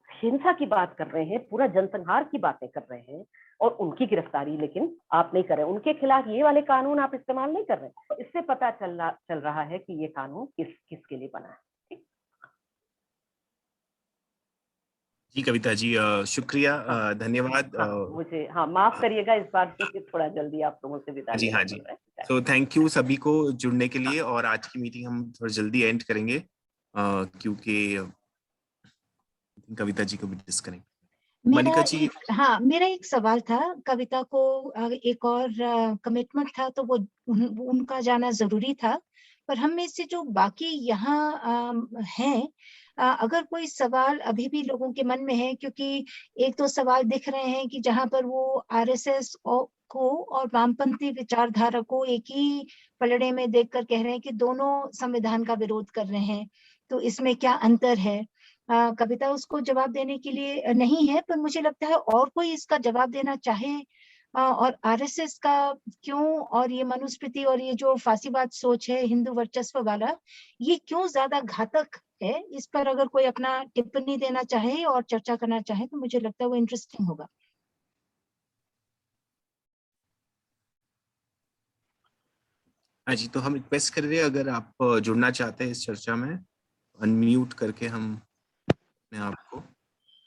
हिंसा की बात कर रहे हैं, पूरा जनसंहार की बातें कर रहे हैं, और उनकी गिरफ्तारी लेकिन आप नहीं कर रहे। उनके खिलाफ ये वाले कानून आप इस्तेमाल नहीं कर रहे। इससे पता चल रहा है कि ये कानून किसके लिए बना है। जी कविता जी, शुक्रिया, धन्यवाद। मुझे माफ करिएगा, इस बार थोड़ा जल्दी आप लोगों से विदा जी हाँ जी, तो थैंक यू सभी को जुड़ने के लिए, और आज की मीटिंग हम थोड़ा जल्दी एंड करेंगे क्योंकि कविता जी को भी डिस्कनेक्ट। मलिका जी, मेरा एक सवाल था। कविता को एक और कमिटमेंट था, तो वो उनका जाना जरूरी था, पर हम में से जो बाकी यहाँ हैं, अगर कोई सवाल अभी भी लोगों के मन में है, क्योंकि एक दो सवाल दिख रहे हैं कि जहाँ पर वो आरएसएस को और वामपंथी विचारधारा को एक ही पलड़े में देखकर कह रहे हैं कि दोनों संविधान का विरोध कर रहे हैं, तो इसमें क्या अंतर है। कविता उसको जवाब देने के लिए नहीं है, पर मुझे लगता है और कोई इसका जवाब देना चाहे, और आरएसएस का क्यों, और ये मनुस्मृति और ये जो फांसीवाद सोच है हिंदू वर्चस्व वाला, ये क्यों ज्यादा घातक है, इस पर अगर कोई अपना टिप्पणी देना चाहे और चर्चा करना चाहे तो मुझे लगता है वो इंटरेस्टिंग होगा। हाँ जी, तो हम रिक्वेस्ट कर रहे हैं, अगर आप जुड़ना चाहते हैं इस चर्चा में, अनम्यूट करके हम अपने आप को।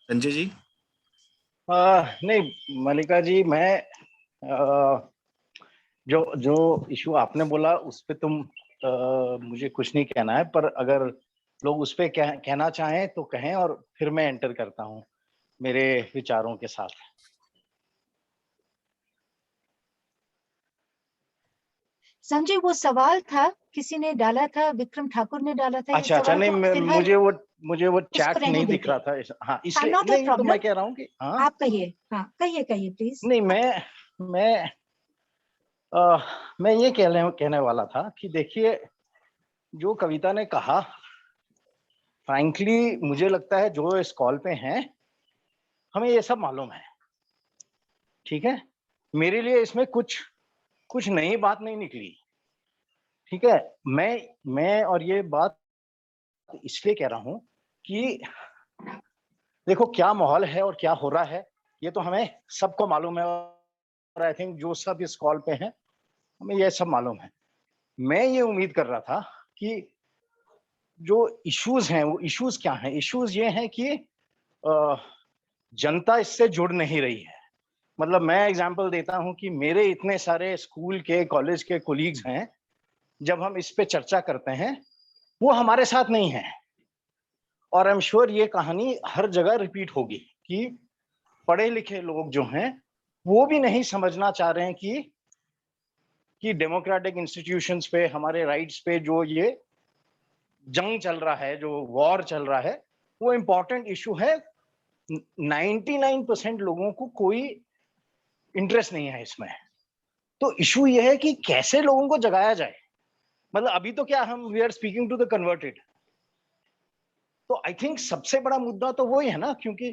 संजय जी। नहीं मलिका जी, मैं जो इशू आपने बोला उस पे तुम मुझे कुछ नहीं कहना है, पर अगर लोग उस पे कहना चाहें तो कहें, और फिर मैं एंटर करता हूं मेरे विचारों के साथ। संजय, वो सवाल था, किसी ने डाला था, विक्रम ठाकुर ने डाला था। अच्छा, नहीं, मुझे वो चैट नहीं दिख रहा था। हाँ, इसलिए नहीं, तो मैं कह रहा हूँ कि आप कहिए। कहिए प्लीज। नहीं, मैं ये कहने वाला था कि देखिए, जो कविता ने कहा, फ्रैंकली मुझे लगता है जो इस कॉल पे हैं, हमें ये सब मालूम है, ठीक है। मेरे लिए इसमें कुछ नई बात नहीं निकली, ठीक है। मैं और ये बात इसलिए कह रहा हूं कि देखो क्या माहौल है और क्या हो रहा है, ये तो हमें सबको मालूम है, और आई थिंक जो सब इस कॉल पे हैं हमें ये सब मालूम है। मैं ये उम्मीद कर रहा था कि जो इश्यूज हैं वो इश्यूज क्या हैं। इश्यूज ये हैं कि जनता इससे जुड़ नहीं रही है। मतलब मैं एग्जांपल देता हूं कि मेरे इतने सारे स्कूल के, कॉलेज के कोलीग्स हैं, जब हम इस पे चर्चा करते हैं वो हमारे साथ नहीं है, और आई एम श्योर ये कहानी हर जगह रिपीट होगी। कि पढ़े लिखे लोग जो हैं वो भी नहीं समझना चाह रहे हैं कि डेमोक्रेटिक इंस्टीट्यूशंस पे, हमारे राइट्स पे जो ये जंग चल रहा है, जो वॉर चल रहा है, वो इम्पोर्टेंट इशू है। 99% लोगों को कोई इंटरेस्ट नहीं है इसमें। तो इशू ये है कि कैसे लोगों को जगाया जाए। मतलब अभी तो क्या, हम we are speaking to the converted. तो आई थिंक सबसे बड़ा मुद्दा तो वही है ना, क्योंकि